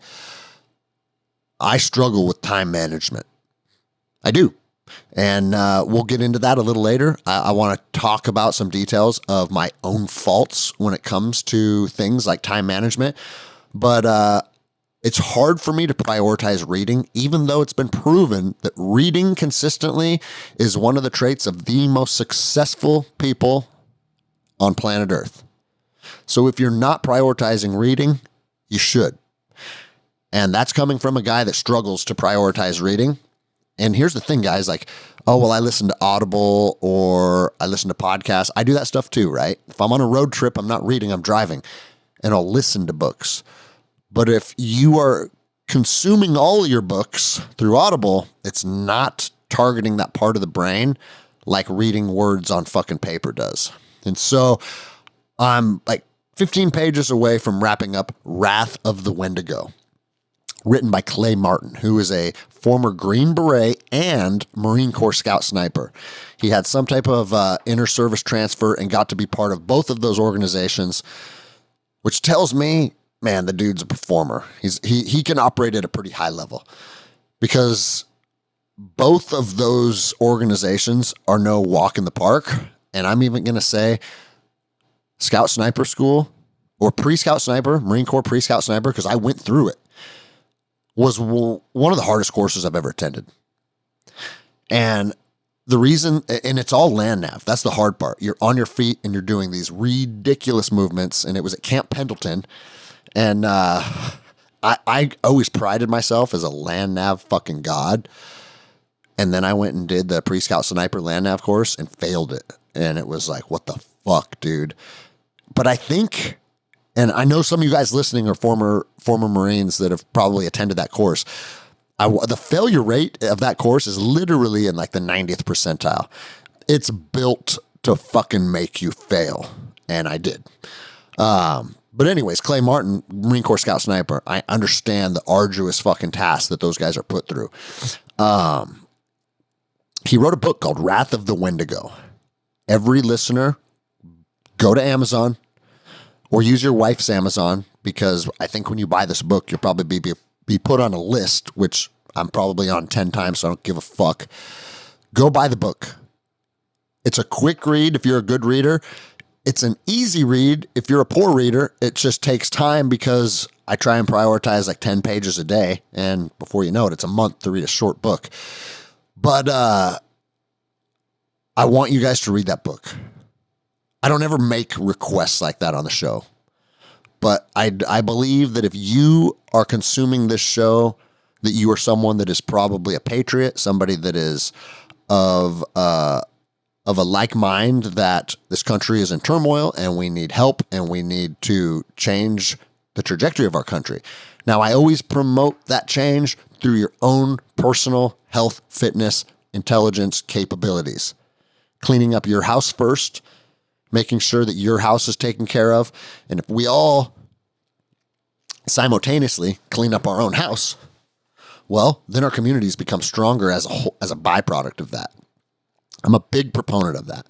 I struggle with time management. I do. And we'll get into that a little later. I want to talk about some details of my own faults when it comes to things like time management. But it's hard for me to prioritize reading, even though it's been proven that reading consistently is one of the traits of the most successful people on planet Earth. So if you're not prioritizing reading, you should. And that's coming from a guy that struggles to prioritize reading. And here's the thing, guys, like, oh, well, I listen to Audible or I listen to podcasts. I do that stuff too, right? If I'm on a road trip, I'm not reading, I'm driving, and I'll listen to books. But if you are consuming all of your books through Audible, it's not targeting that part of the brain like reading words on fucking paper does. And so I'm like 15 pages away from wrapping up Wrath of the Wendigo, written by Clay Martin, who is a former Green Beret and Marine Corps Scout Sniper. He had some type of inter-service transfer and got to be part of both of those organizations, which tells me, man, the dude's a performer. He can operate at a pretty high level, because both of those organizations are no walk in the park. And I'm even going to say Scout Sniper School or Pre-Scout Sniper, Marine Corps Pre-Scout Sniper, because I went through it, was one of the hardest courses I've ever attended. And the reason, and it's all land nav. That's the hard part. You're on your feet and you're doing these ridiculous movements. And it was at Camp Pendleton. And I always prided myself as a land nav fucking god. And then I went and did the pre-scout sniper land nav course and failed it. And it was like, what the fuck, dude? But I think, and I know some of you guys listening are former Marines that have probably attended that course. The failure rate of that course is literally in like the 90th percentile. It's built to fucking make you fail. And I did. But anyways, Clay Martin, Marine Corps Scout Sniper, I understand the arduous fucking task that those guys are put through. He wrote a book called Wrath of the Wendigo. Every listener, go to Amazon or use your wife's Amazon, because I think when you buy this book, you'll probably be put on a list, which I'm probably on 10 times, so I don't give a fuck. Go buy the book. It's a quick read if you're a good reader. It's an easy read if you're a poor reader. It just takes time because I try and prioritize like 10 pages a day, and before you know it, it's a month to read a short book. But I want you guys to read that book. I don't ever make requests like that on the show. But I believe that if you are consuming this show, that you are someone that is probably a patriot, somebody that is of a like mind, that this country is in turmoil and we need help and we need to change the trajectory of our country. Now, I always promote that change through your own personal health, fitness, intelligence capabilities. Cleaning up your house first, making sure that your house is taken care of. And if we all simultaneously clean up our own house, well, then our communities become stronger as a byproduct of that. I'm a big proponent of that.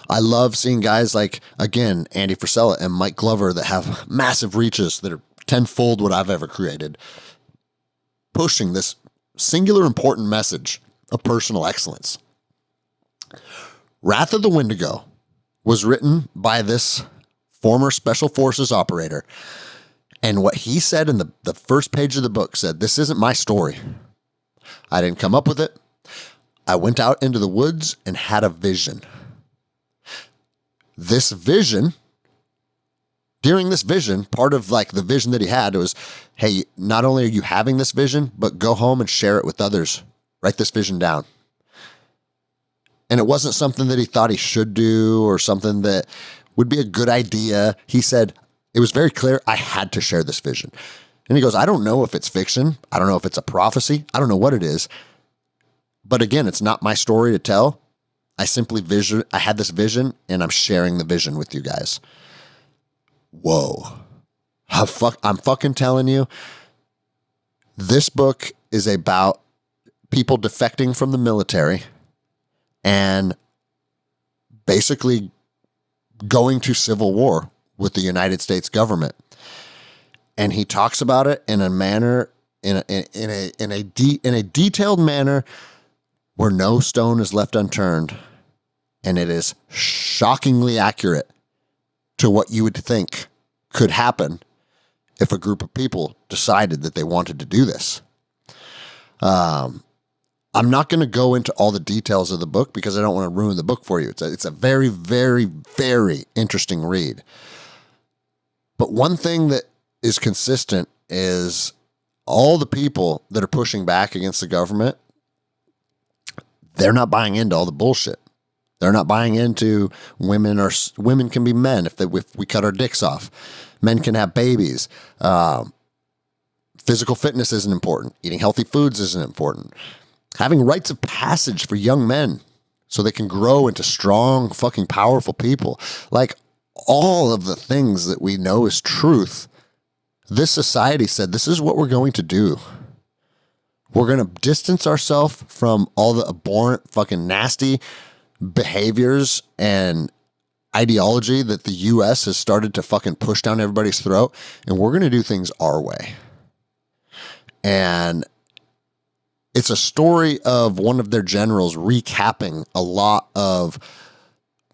I love seeing guys like, again, Andy Frisella and Mike Glover that have massive reaches that are tenfold what I've ever created, pushing this singular important message of personal excellence. Wrath of the Wendigo was written by this former Special Forces operator. And what he said in the first page of the book said, this isn't my story. I didn't come up with it. I went out into the woods and had a vision. This vision, during this vision, part of like the vision that he had was, hey, not only are you having this vision, but go home and share it with others. Write this vision down. And it wasn't something that he thought he should do or something that would be a good idea. He said, it was very clear, I had to share this vision. And he goes, I don't know if it's fiction. I don't know if it's a prophecy. I don't know what it is. But again, it's not my story to tell. I had this vision and I'm sharing the vision with you guys. Whoa. I'm fucking telling you, this book is about people defecting from the military and basically going to civil war with the United States government. And he talks about it in a manner, in a detailed manner where no stone is left unturned. And it is shockingly accurate to what you would think could happen if a group of people decided that they wanted to do this. I'm not going to go into all the details of the book because I don't want to ruin the book for you. It's a very, very, very interesting read. But one thing that is consistent is all the people that are pushing back against the government, they're not buying into all the bullshit. They're not buying into women can be men if we cut our dicks off. Men can have babies. Physical fitness isn't important. Eating healthy foods isn't important. Having rites of passage for young men so they can grow into strong, fucking powerful people. Like all of the things that we know is truth. This society said, this is what we're going to do. We're going to distance ourselves from all the abhorrent, fucking nasty behaviors and ideology that the U.S. has started to fucking push down everybody's throat. And we're going to do things our way. And it's a story of one of their generals recapping a lot of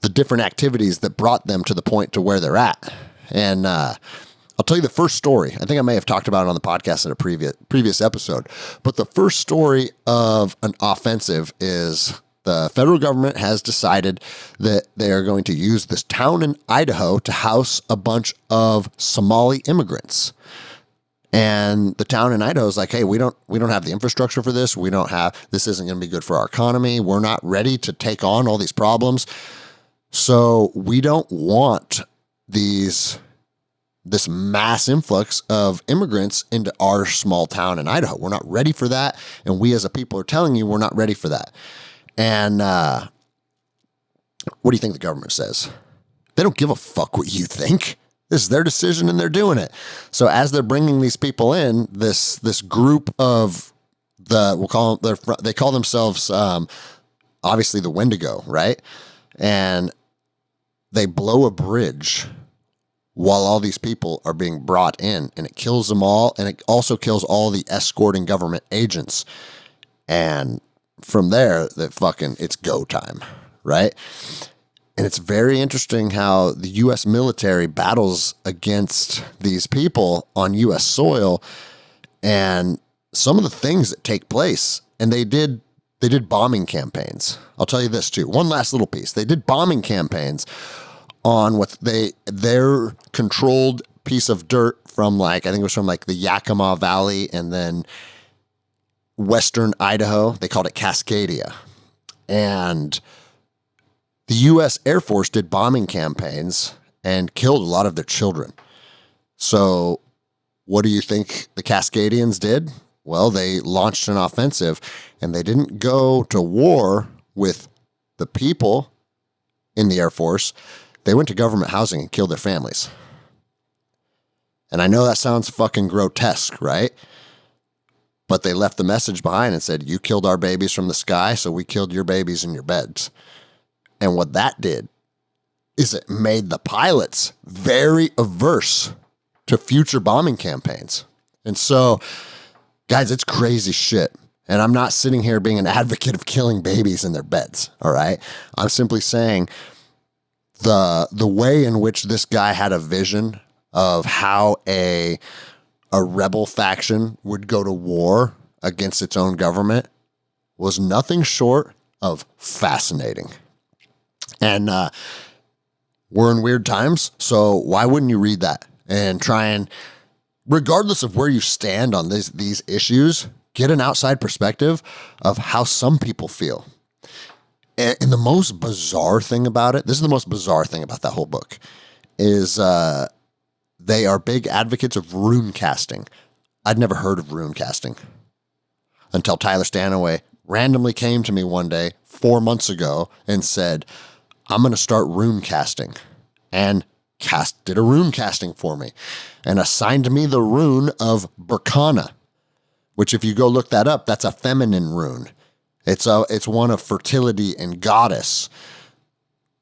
the different activities that brought them to the point to where they're at. And I'll tell you the first story. I think I may have talked about it on the podcast in a previous episode. But the first story of an offensive is the federal government has decided that they are going to use this town in Idaho to house a bunch of Somali immigrants. And the town in Idaho is like, hey, we don't have the infrastructure for this. This isn't going to be good for our economy. We're not ready to take on all these problems. So we don't want this mass influx of immigrants into our small town in Idaho. We're not ready for that. And we as a people are telling you we're not ready for that. And what do you think the government says? They don't give a fuck what you think. This is their decision and they're doing it. So as they're bringing these people in, this group of they call themselves obviously the Wendigo, right? And they blow a bridge while all these people are being brought in, and it kills them all, and it also kills all the escorting government agents. And from there, it's go time, right? And it's very interesting how the U.S. military battles against these people on U.S. soil, and some of the things that take place. And they did bombing campaigns. I'll tell you this too. One last little piece. They did bombing campaigns on their controlled piece of dirt from I think it was from the Yakima Valley and then western Idaho. They called it Cascadia. And the U.S. Air Force did bombing campaigns and killed a lot of their children. So what do you think the Cascadians did? Well, they launched an offensive, and they didn't go to war with the people in the Air Force. They went to government housing and killed their families. And I know that sounds fucking grotesque, right? But they left the message behind and said, you killed our babies from the sky, so we killed your babies in your beds. And what that did is it made the pilots very averse to future bombing campaigns. And so, guys, it's crazy shit. And I'm not sitting here being an advocate of killing babies in their beds, all right? I'm simply saying the way in which this guy had a vision of how a rebel faction would go to war against its own government was nothing short of fascinating. And we're in weird times, so why wouldn't you read that and try and, regardless of where you stand on these issues, get an outside perspective of how some people feel. And the most bizarre thing about it, this is the most bizarre thing about that whole book, is they are big advocates of rune casting. I'd never heard of rune casting until Tyler Stanaway randomly came to me one day 4 months ago and said, I'm going to start rune casting, and did a rune casting for me and assigned me the rune of Berkana, which if you go look that up, that's a feminine rune. It's one of fertility and goddess.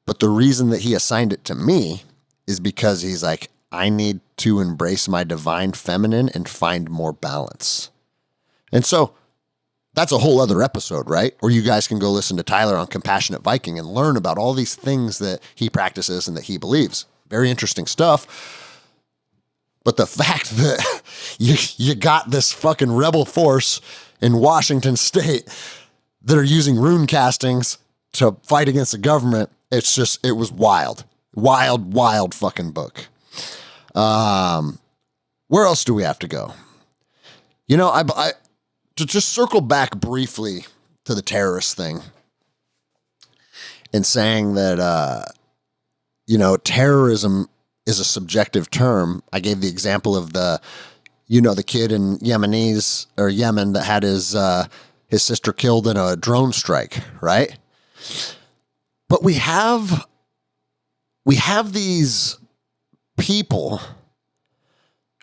But the reason that he assigned it to me is because he's like, I need to embrace my divine feminine and find more balance. And so that's a whole other episode, right? Or you guys can go listen to Tyler on Compassionate Viking and learn about all these things that he practices and that he believes. Very interesting stuff. But the fact that you got this fucking rebel force in Washington State that are using rune castings to fight against the government, it was wild. Wild fucking book. Where else do we have to go? You know, to just circle back briefly to the terrorist thing and saying that, terrorism is a subjective term. I gave the example of the kid in Yemen that had his sister killed in a drone strike, right? But we have these people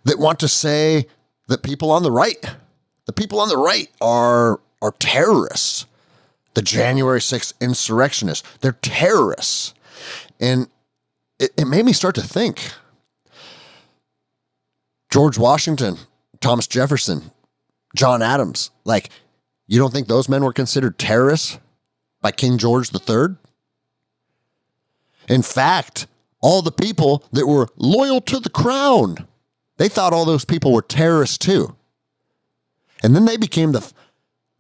that want to say that people on the right are terrorists. The January 6th insurrectionists, they're terrorists. And it made me start to think. George Washington, Thomas Jefferson, John Adams, you don't think those men were considered terrorists by King George III? In fact, all the people that were loyal to the crown, they thought all those people were terrorists too. And then they became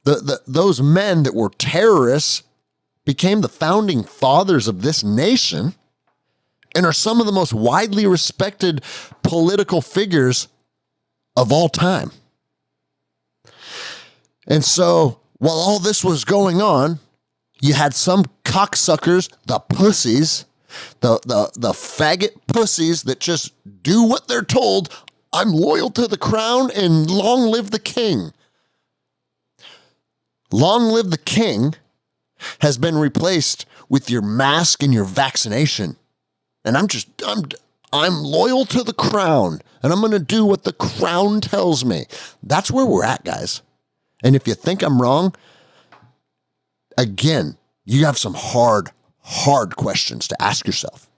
those men that were terrorists became the founding fathers of this nation and are some of the most widely respected political figures of all time. And so while all this was going on, you had some cocksuckers, the pussies, the faggot pussies that just do what they're told. I'm loyal to the crown and long live the king. Long live the king has been replaced with your mask and your vaccination. And I'm loyal to the crown and I'm going to do what the crown tells me. That's where we're at, guys. And if you think I'm wrong, again, you have some hard questions to ask yourself.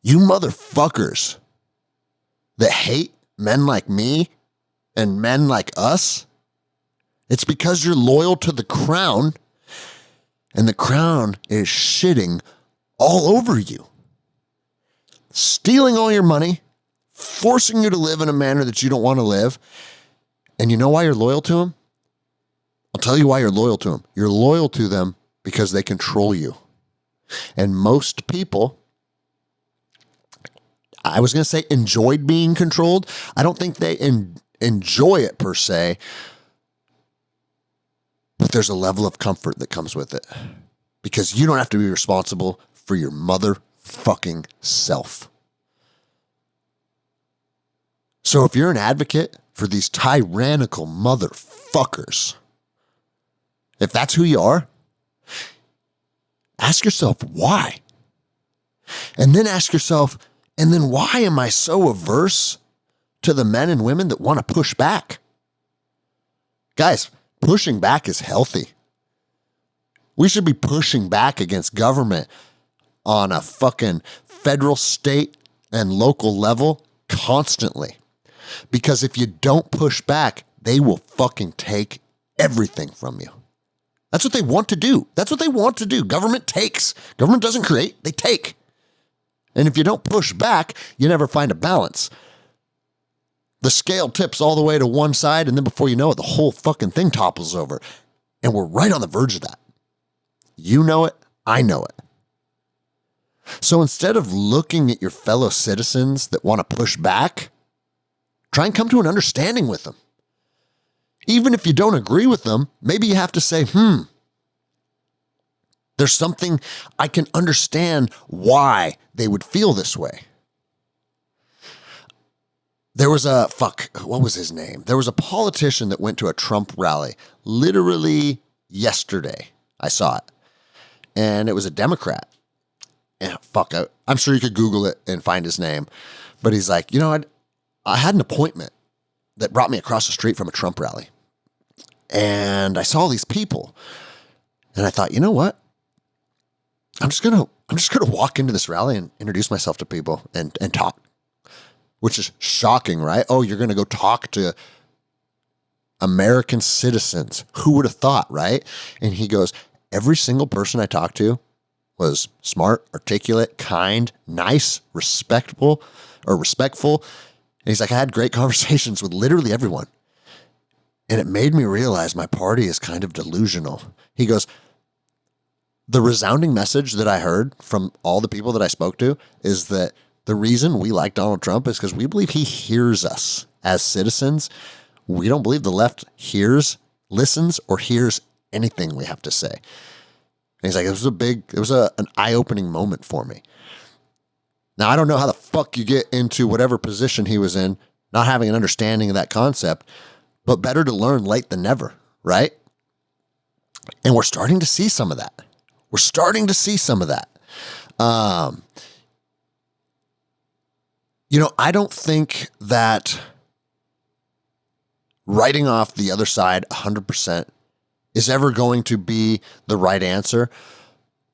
You motherfuckers that hate men like me and men like us, it's because you're loyal to the crown and the crown is shitting all over you. Stealing all your money, forcing you to live in a manner that you don't want to live. And you know why you're loyal to them? I'll tell you why you're loyal to them. You're loyal to them because they control you. And most people, I was going to say enjoyed being controlled. I don't think they enjoy it per se, but there's a level of comfort that comes with it because you don't have to be responsible for your motherfucking self. So if you're an advocate for these tyrannical motherfuckers, if that's who you are, ask yourself why. And then ask yourself, and then why am I so averse to the men and women that want to push back? Guys, pushing back is healthy. We should be pushing back against government on a fucking federal, state, and local level constantly. Because if you don't push back, they will fucking take everything from you. That's what they want to do. That's what they want to do. Government takes. Government doesn't create, they take. And if you don't push back, you never find a balance. The scale tips all the way to one side, and then before you know it, the whole fucking thing topples over. And we're right on the verge of that. You know it, I know it. So instead of looking at your fellow citizens that want to push back, try and come to an understanding with them. Even if you don't agree with them, maybe you have to say, there's something I can understand why they would feel this way. There was what was his name? There was a politician that went to a Trump rally literally yesterday. I saw it. And it was a Democrat. And I'm sure you could Google it and find his name. But he's like, I had an appointment that brought me across the street from a Trump rally. And I saw all these people. And I thought, you know what? I'm just gonna walk into this rally and introduce myself to people and talk. Which is shocking, right? Oh, you're gonna go talk to American citizens. Who would have thought, right? And he goes, every single person I talked to was smart, articulate, kind, nice, respectful. And he's like, I had great conversations with literally everyone. And it made me realize my party is kind of delusional. He goes, the resounding message that I heard from all the people that I spoke to is that the reason we like Donald Trump is because we believe he hears us as citizens. We don't believe the left listens, or hears anything we have to say. And he's like, it was an eye-opening moment for me. Now, I don't know how the fuck you get into whatever position he was in, not having an understanding of that concept, but better to learn late than never, right? And we're starting to see some of that. I don't think that writing off the other side 100% is ever going to be the right answer.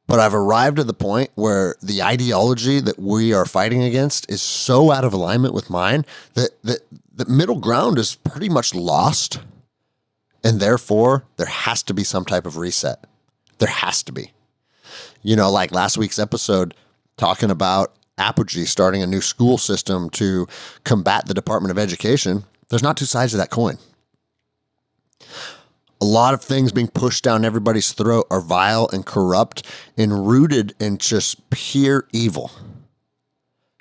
But I've arrived at the point where the ideology that we are fighting against is so out of alignment with mine that the middle ground is pretty much lost. And therefore, there has to be some type of reset. There has to be. Like last week's episode talking about Apogee starting a new school system to combat the Department of Education. There's not two sides of that coin. A lot of things being pushed down everybody's throat are vile and corrupt and rooted in just pure evil.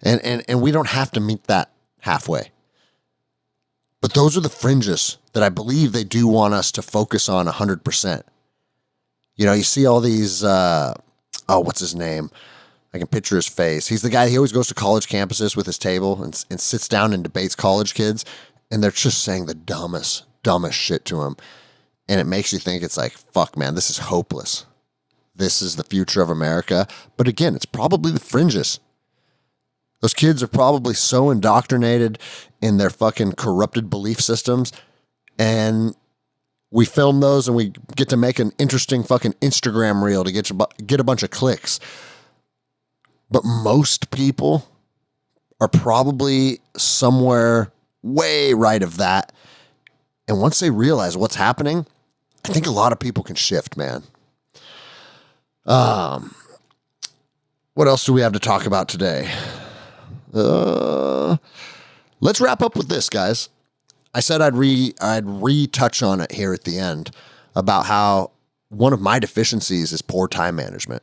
And we don't have to meet that halfway. But those are the fringes that I believe they do want us to focus on 100%. You know, you see all these, what's his name? I can picture his face. He's the guy, he always goes to college campuses with his table and sits down and debates college kids. And they're just saying the dumbest shit to him. And it makes you think, it's like, fuck, man, this is hopeless. This is the future of America. But again, it's probably the fringes. Those kids are probably so indoctrinated in their fucking corrupted belief systems. And we film those and we get to make an interesting fucking Instagram reel to get a bunch of clicks. But most people are probably somewhere way right of that. And once they realize what's happening, I think a lot of people can shift, man. What else do we have to talk about today? Let's wrap up with this, guys. I said I'd retouch on it here at the end about how one of my deficiencies is poor time management.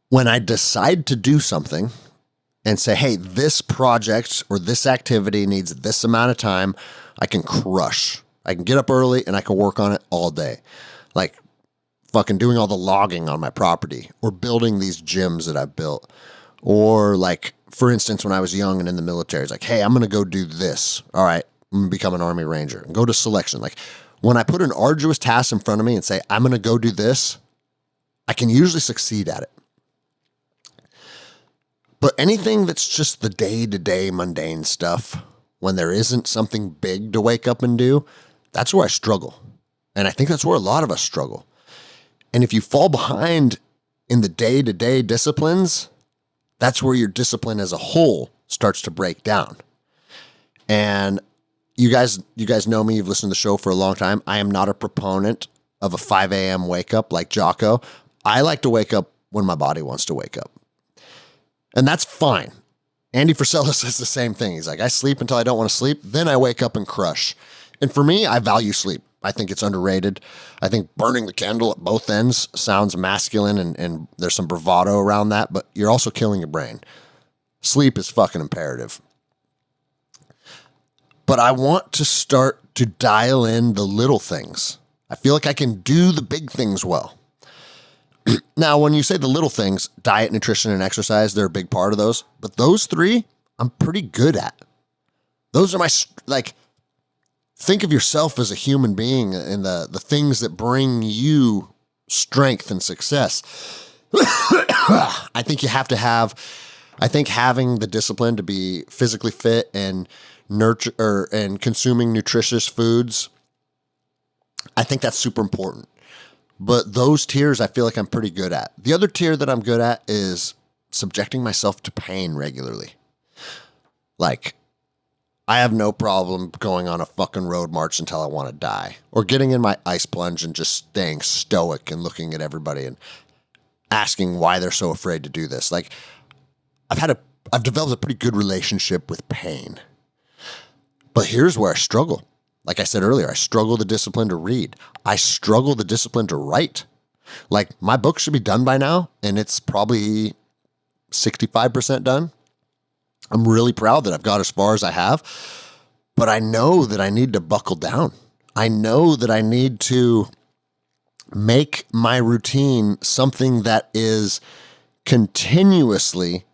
When I decide to do something and say, hey, this project or this activity needs this amount of time, I can crush. I can get up early and I can work on it all day. Like fucking doing all the logging on my property or building these gyms that I've built. Or like, for instance, when I was young and in the military, it's like, hey, I'm going to go do this. All right, I'm going to become an Army Ranger and go to selection. Like when I put an arduous task in front of me and say, I'm going to go do this, I can usually succeed at it. But anything that's just the day-to-day mundane stuff, when there isn't something big to wake up and do, that's where I struggle. And I think that's where a lot of us struggle. And if you fall behind in the day-to-day disciplines, that's where your discipline as a whole starts to break down. And you guys know me, you've listened to the show for a long time. I am not a proponent of a 5 a.m. wake up like Jocko. I like to wake up when my body wants to wake up. And that's fine. Andy Frisella says the same thing. He's like, I sleep until I don't want to sleep. Then I wake up and crush. And for me, I value sleep. I think it's underrated. I think burning the candle at both ends sounds masculine and there's some bravado around that, but you're also killing your brain. Sleep is fucking imperative. But I want to start to dial in the little things. I feel like I can do the big things well. Now, when you say the little things, diet, nutrition, and exercise, they're a big part of those. But those three, I'm pretty good at. Those are my, like, think of yourself as a human being and the things that bring you strength and success. I think you have to have, I think having the discipline to be physically fit and nurture and consuming nutritious foods, I think that's super important. But those tiers I feel like I'm pretty good at. The other tier that I'm good at is subjecting myself to pain regularly. Like, I have no problem going on a fucking road march until I want to die. Or getting in my ice plunge and just staying stoic and looking at everybody and asking why they're so afraid to do this. Like, I've developed a pretty good relationship with pain. But here's where I struggle. Like I said earlier, I struggle the discipline to read. I struggle the discipline to write. Like, my book should be done by now, and it's probably 65% done. I'm really proud that I've got as far as I have, but I know that I need to buckle down. I know that I need to make my routine something that is continuously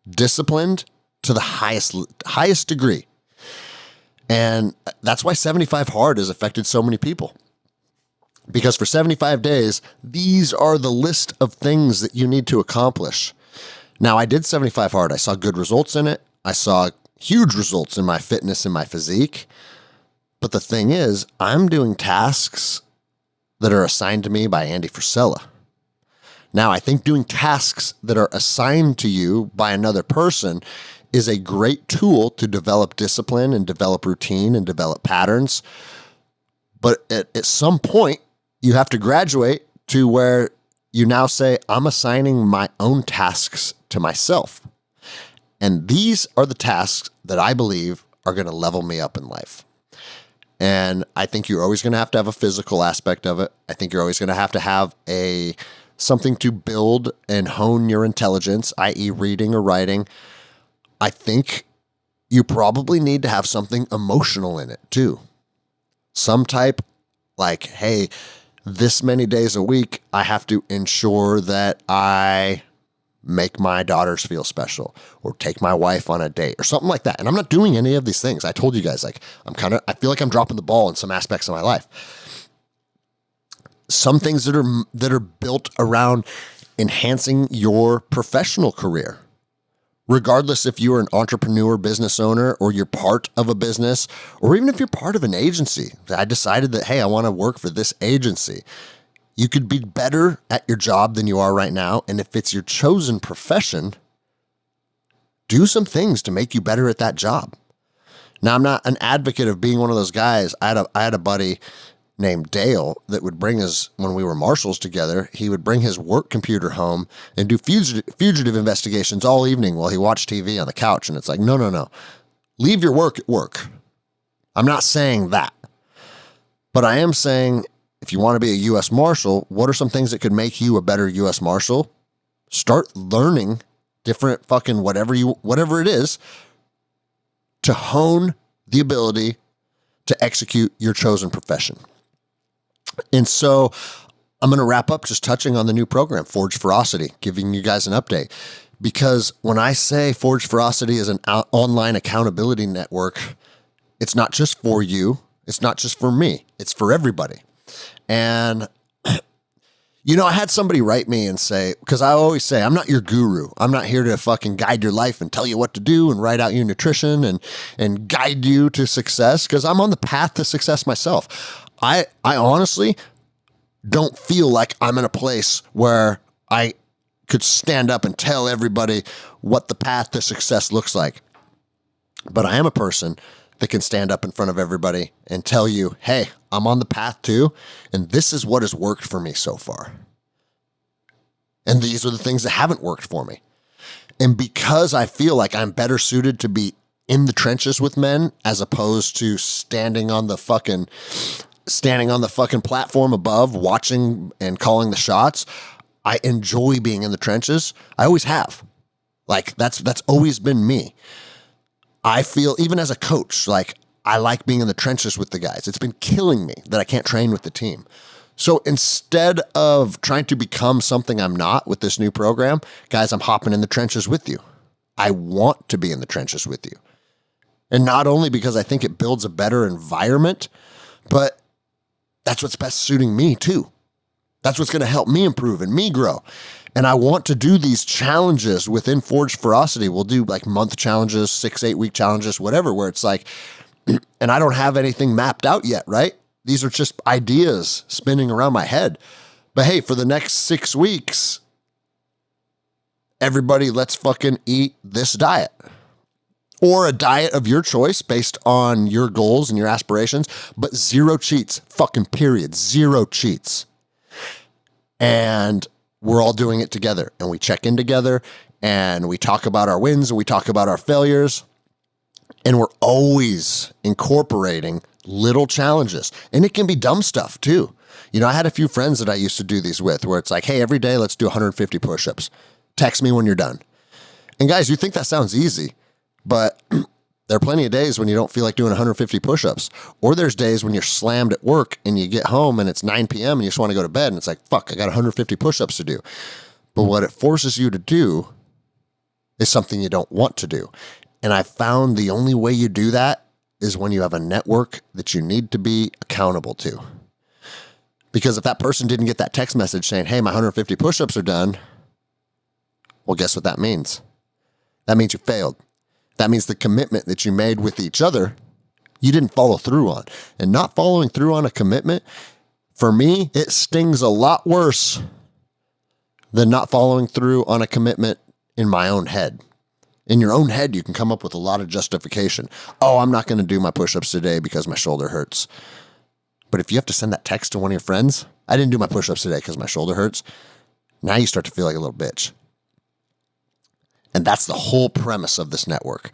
disciplined to the highest degree. And that's why 75 Hard has affected so many people. Because for 75 days, these are the list of things that you need to accomplish. Now, I did 75 Hard. I saw good results in it. I saw huge results in my fitness and my physique. But the thing is, I'm doing tasks that are assigned to me by Andy Frisella. Now, I think doing tasks that are assigned to you by another person is a great tool to develop discipline and develop routine and develop patterns. But at some point, you have to graduate to where you now say, I'm assigning my own tasks to myself. And these are the tasks that I believe are going to level me up in life. And I think you're always going to have a physical aspect of it. I think you're always going to have something to build and hone your intelligence, i.e. reading or writing. I think you probably need to have something emotional in it too. Some type like, hey, this many days a week, I have to ensure that I make my daughters feel special or take my wife on a date or something like that. And I'm not doing any of these things. I told you guys, like, I feel like I'm dropping the ball in some aspects of my life. Some things that are built around enhancing your professional career. Regardless if you're an entrepreneur, business owner, or you're part of a business, or even if you're part of an agency. I decided that, hey, I want to work for this agency. You could be better at your job than you are right now. And if it's your chosen profession, do some things to make you better at that job. Now, I'm not an advocate of being one of those guys. I had a buddy named Dale that would bring his, when we were marshals together, he would bring his work computer home and do fugitive investigations all evening while he watched TV on the couch. And it's like, no. Leave your work at work. I'm not saying that. But I am saying, if you want to be a U.S. Marshal, what are some things that could make you a better U.S. Marshal? Start learning different fucking whatever it is to hone the ability to execute your chosen profession. And so I'm going to wrap up just touching on the new program, Forge Ferocity, giving you guys an update. Because when I say Forge Ferocity is an online accountability network, it's not just for you. It's not just for me. It's for everybody. And, I had somebody write me and say, because I always say, I'm not your guru. I'm not here to fucking guide your life and tell you what to do and write out your nutrition and guide you to success, because I'm on the path to success myself. I honestly don't feel like I'm in a place where I could stand up and tell everybody what the path to success looks like. But I am a person that can stand up in front of everybody and tell you, hey, I'm on the path too, and this is what has worked for me so far. And these are the things that haven't worked for me. And because I feel like I'm better suited to be in the trenches with men as opposed to standing on the fucking platform above, watching and calling the shots, I enjoy being in the trenches. I always have. Like, that's always been me. I feel, even as a coach, like, I like being in the trenches with the guys. It's been killing me that I can't train with the team. So instead of trying to become something I'm not with this new program, guys, I'm hopping in the trenches with you. I want to be in the trenches with you. And not only because I think it builds a better environment, but that's what's best suiting me too. That's what's going to help me improve and me grow. And I want to do these challenges within Forge Ferocity. We'll do like month challenges, 6-8 week challenges, whatever, where it's like, and I don't have anything mapped out yet, right? These are just ideas spinning around my head. But hey, for the next 6 weeks, everybody, let's fucking eat this diet. Or a diet of your choice based on your goals and your aspirations, but 0 cheats, fucking period, 0 cheats. And we're all doing it together, and we check in together, and we talk about our wins, and we talk about our failures, and we're always incorporating little challenges. And it can be dumb stuff too. I had a few friends that I used to do these with, where it's like, hey, every day let's do 150 push-ups. Text me when you're done. And guys, you think that sounds easy, but there are plenty of days when you don't feel like doing 150 push-ups. Or there's days when you're slammed at work and you get home and it's 9 p.m. and you just want to go to bed and it's like, fuck, I got 150 push-ups to do. But what it forces you to do is something you don't want to do. And I found the only way you do that is when you have a network that you need to be accountable to. Because if that person didn't get that text message saying, hey, my 150 push-ups are done, well, guess what that means? That means you failed. That means the commitment that you made with each other, you didn't follow through on. And not following through on a commitment, for me, it stings a lot worse than not following through on a commitment in my own head. In your own head, you can come up with a lot of justification. Oh, I'm not going to do my push-ups today because my shoulder hurts. But if you have to send that text to one of your friends, I didn't do my push-ups today because my shoulder hurts. Now you start to feel like a little bitch. And that's the whole premise of this network.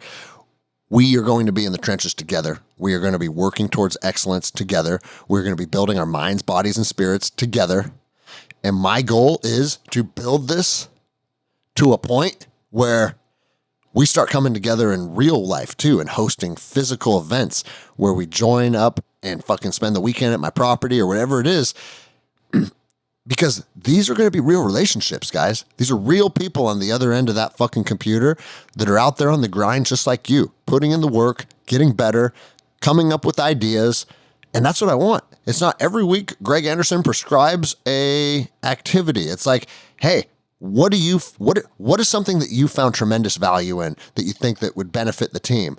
We are going to be in the trenches together. We are going to be working towards excellence together. We're going to be building our minds, bodies, and spirits together. And my goal is to build this to a point where we start coming together in real life too and hosting physical events where we join up and fucking spend the weekend at my property or whatever it is. Because these are going to be real relationships, guys. These are real people on the other end of that fucking computer that are out there on the grind just like you, putting in the work, getting better, coming up with ideas. And that's what I want. It's not every week Greg Anderson prescribes a activity. It's like, hey, what is something that you found tremendous value in that you think that would benefit the team?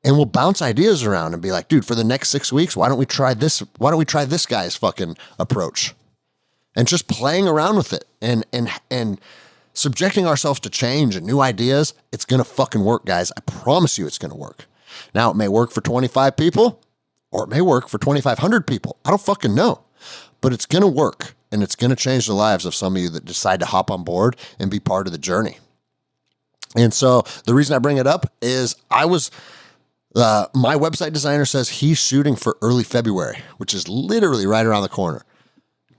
And we'll bounce ideas around and be like, dude, for the next 6 weeks, why don't we try this? Why don't we try this guy's fucking approach? And just playing around with it and subjecting ourselves to change and new ideas, it's going to fucking work, guys. I promise you it's going to work. Now, it may work for 25 people or it may work for 2,500 people. I don't fucking know. But it's going to work, and it's going to change the lives of some of you that decide to hop on board and be part of the journey. And so the reason I bring it up is my website designer says he's shooting for early February, which is literally right around the corner.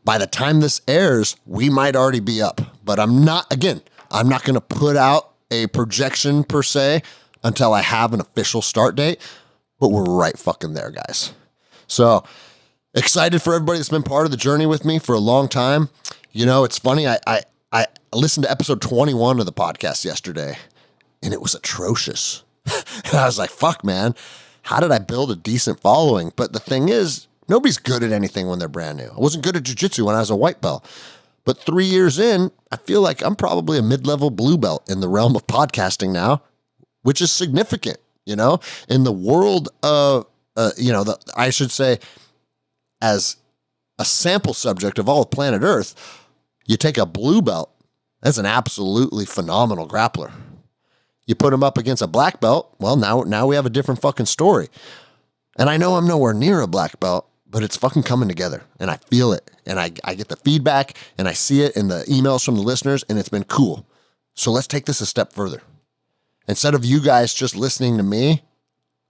By the time this airs, we might already be up, but I'm not going to put out a projection per se until I have an official start date, but we're right fucking there, guys. So excited for everybody that's been part of the journey with me for a long time. You know, it's funny. I listened to episode 21 of the podcast yesterday and it was atrocious. And I was like, fuck, man, how did I build a decent following? But the thing is, nobody's good at anything when they're brand new. I wasn't good at jiu-jitsu when I was a white belt. But 3 years in, I feel like I'm probably a mid-level blue belt in the realm of podcasting now, which is significant, you know, in the world of, I should say, as a sample subject of all of planet Earth, you take a blue belt, that's an absolutely phenomenal grappler. You put him up against a black belt, well, now we have a different fucking story. And I know I'm nowhere near a black belt, but it's fucking coming together, and I feel it, and I get the feedback, and I see it in the emails from the listeners, and it's been cool. So let's take this a step further. Instead of you guys just listening to me,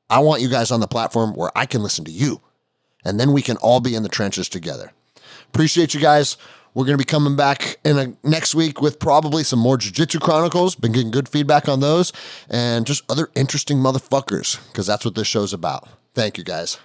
I want you guys on the platform where I can listen to you, and then we can all be in the trenches together. Appreciate you guys. We're going to be coming back next week with probably some more Jiu-Jitsu Chronicles. Been getting good feedback on those, and just other interesting motherfuckers, because that's what this show's about. Thank you, guys.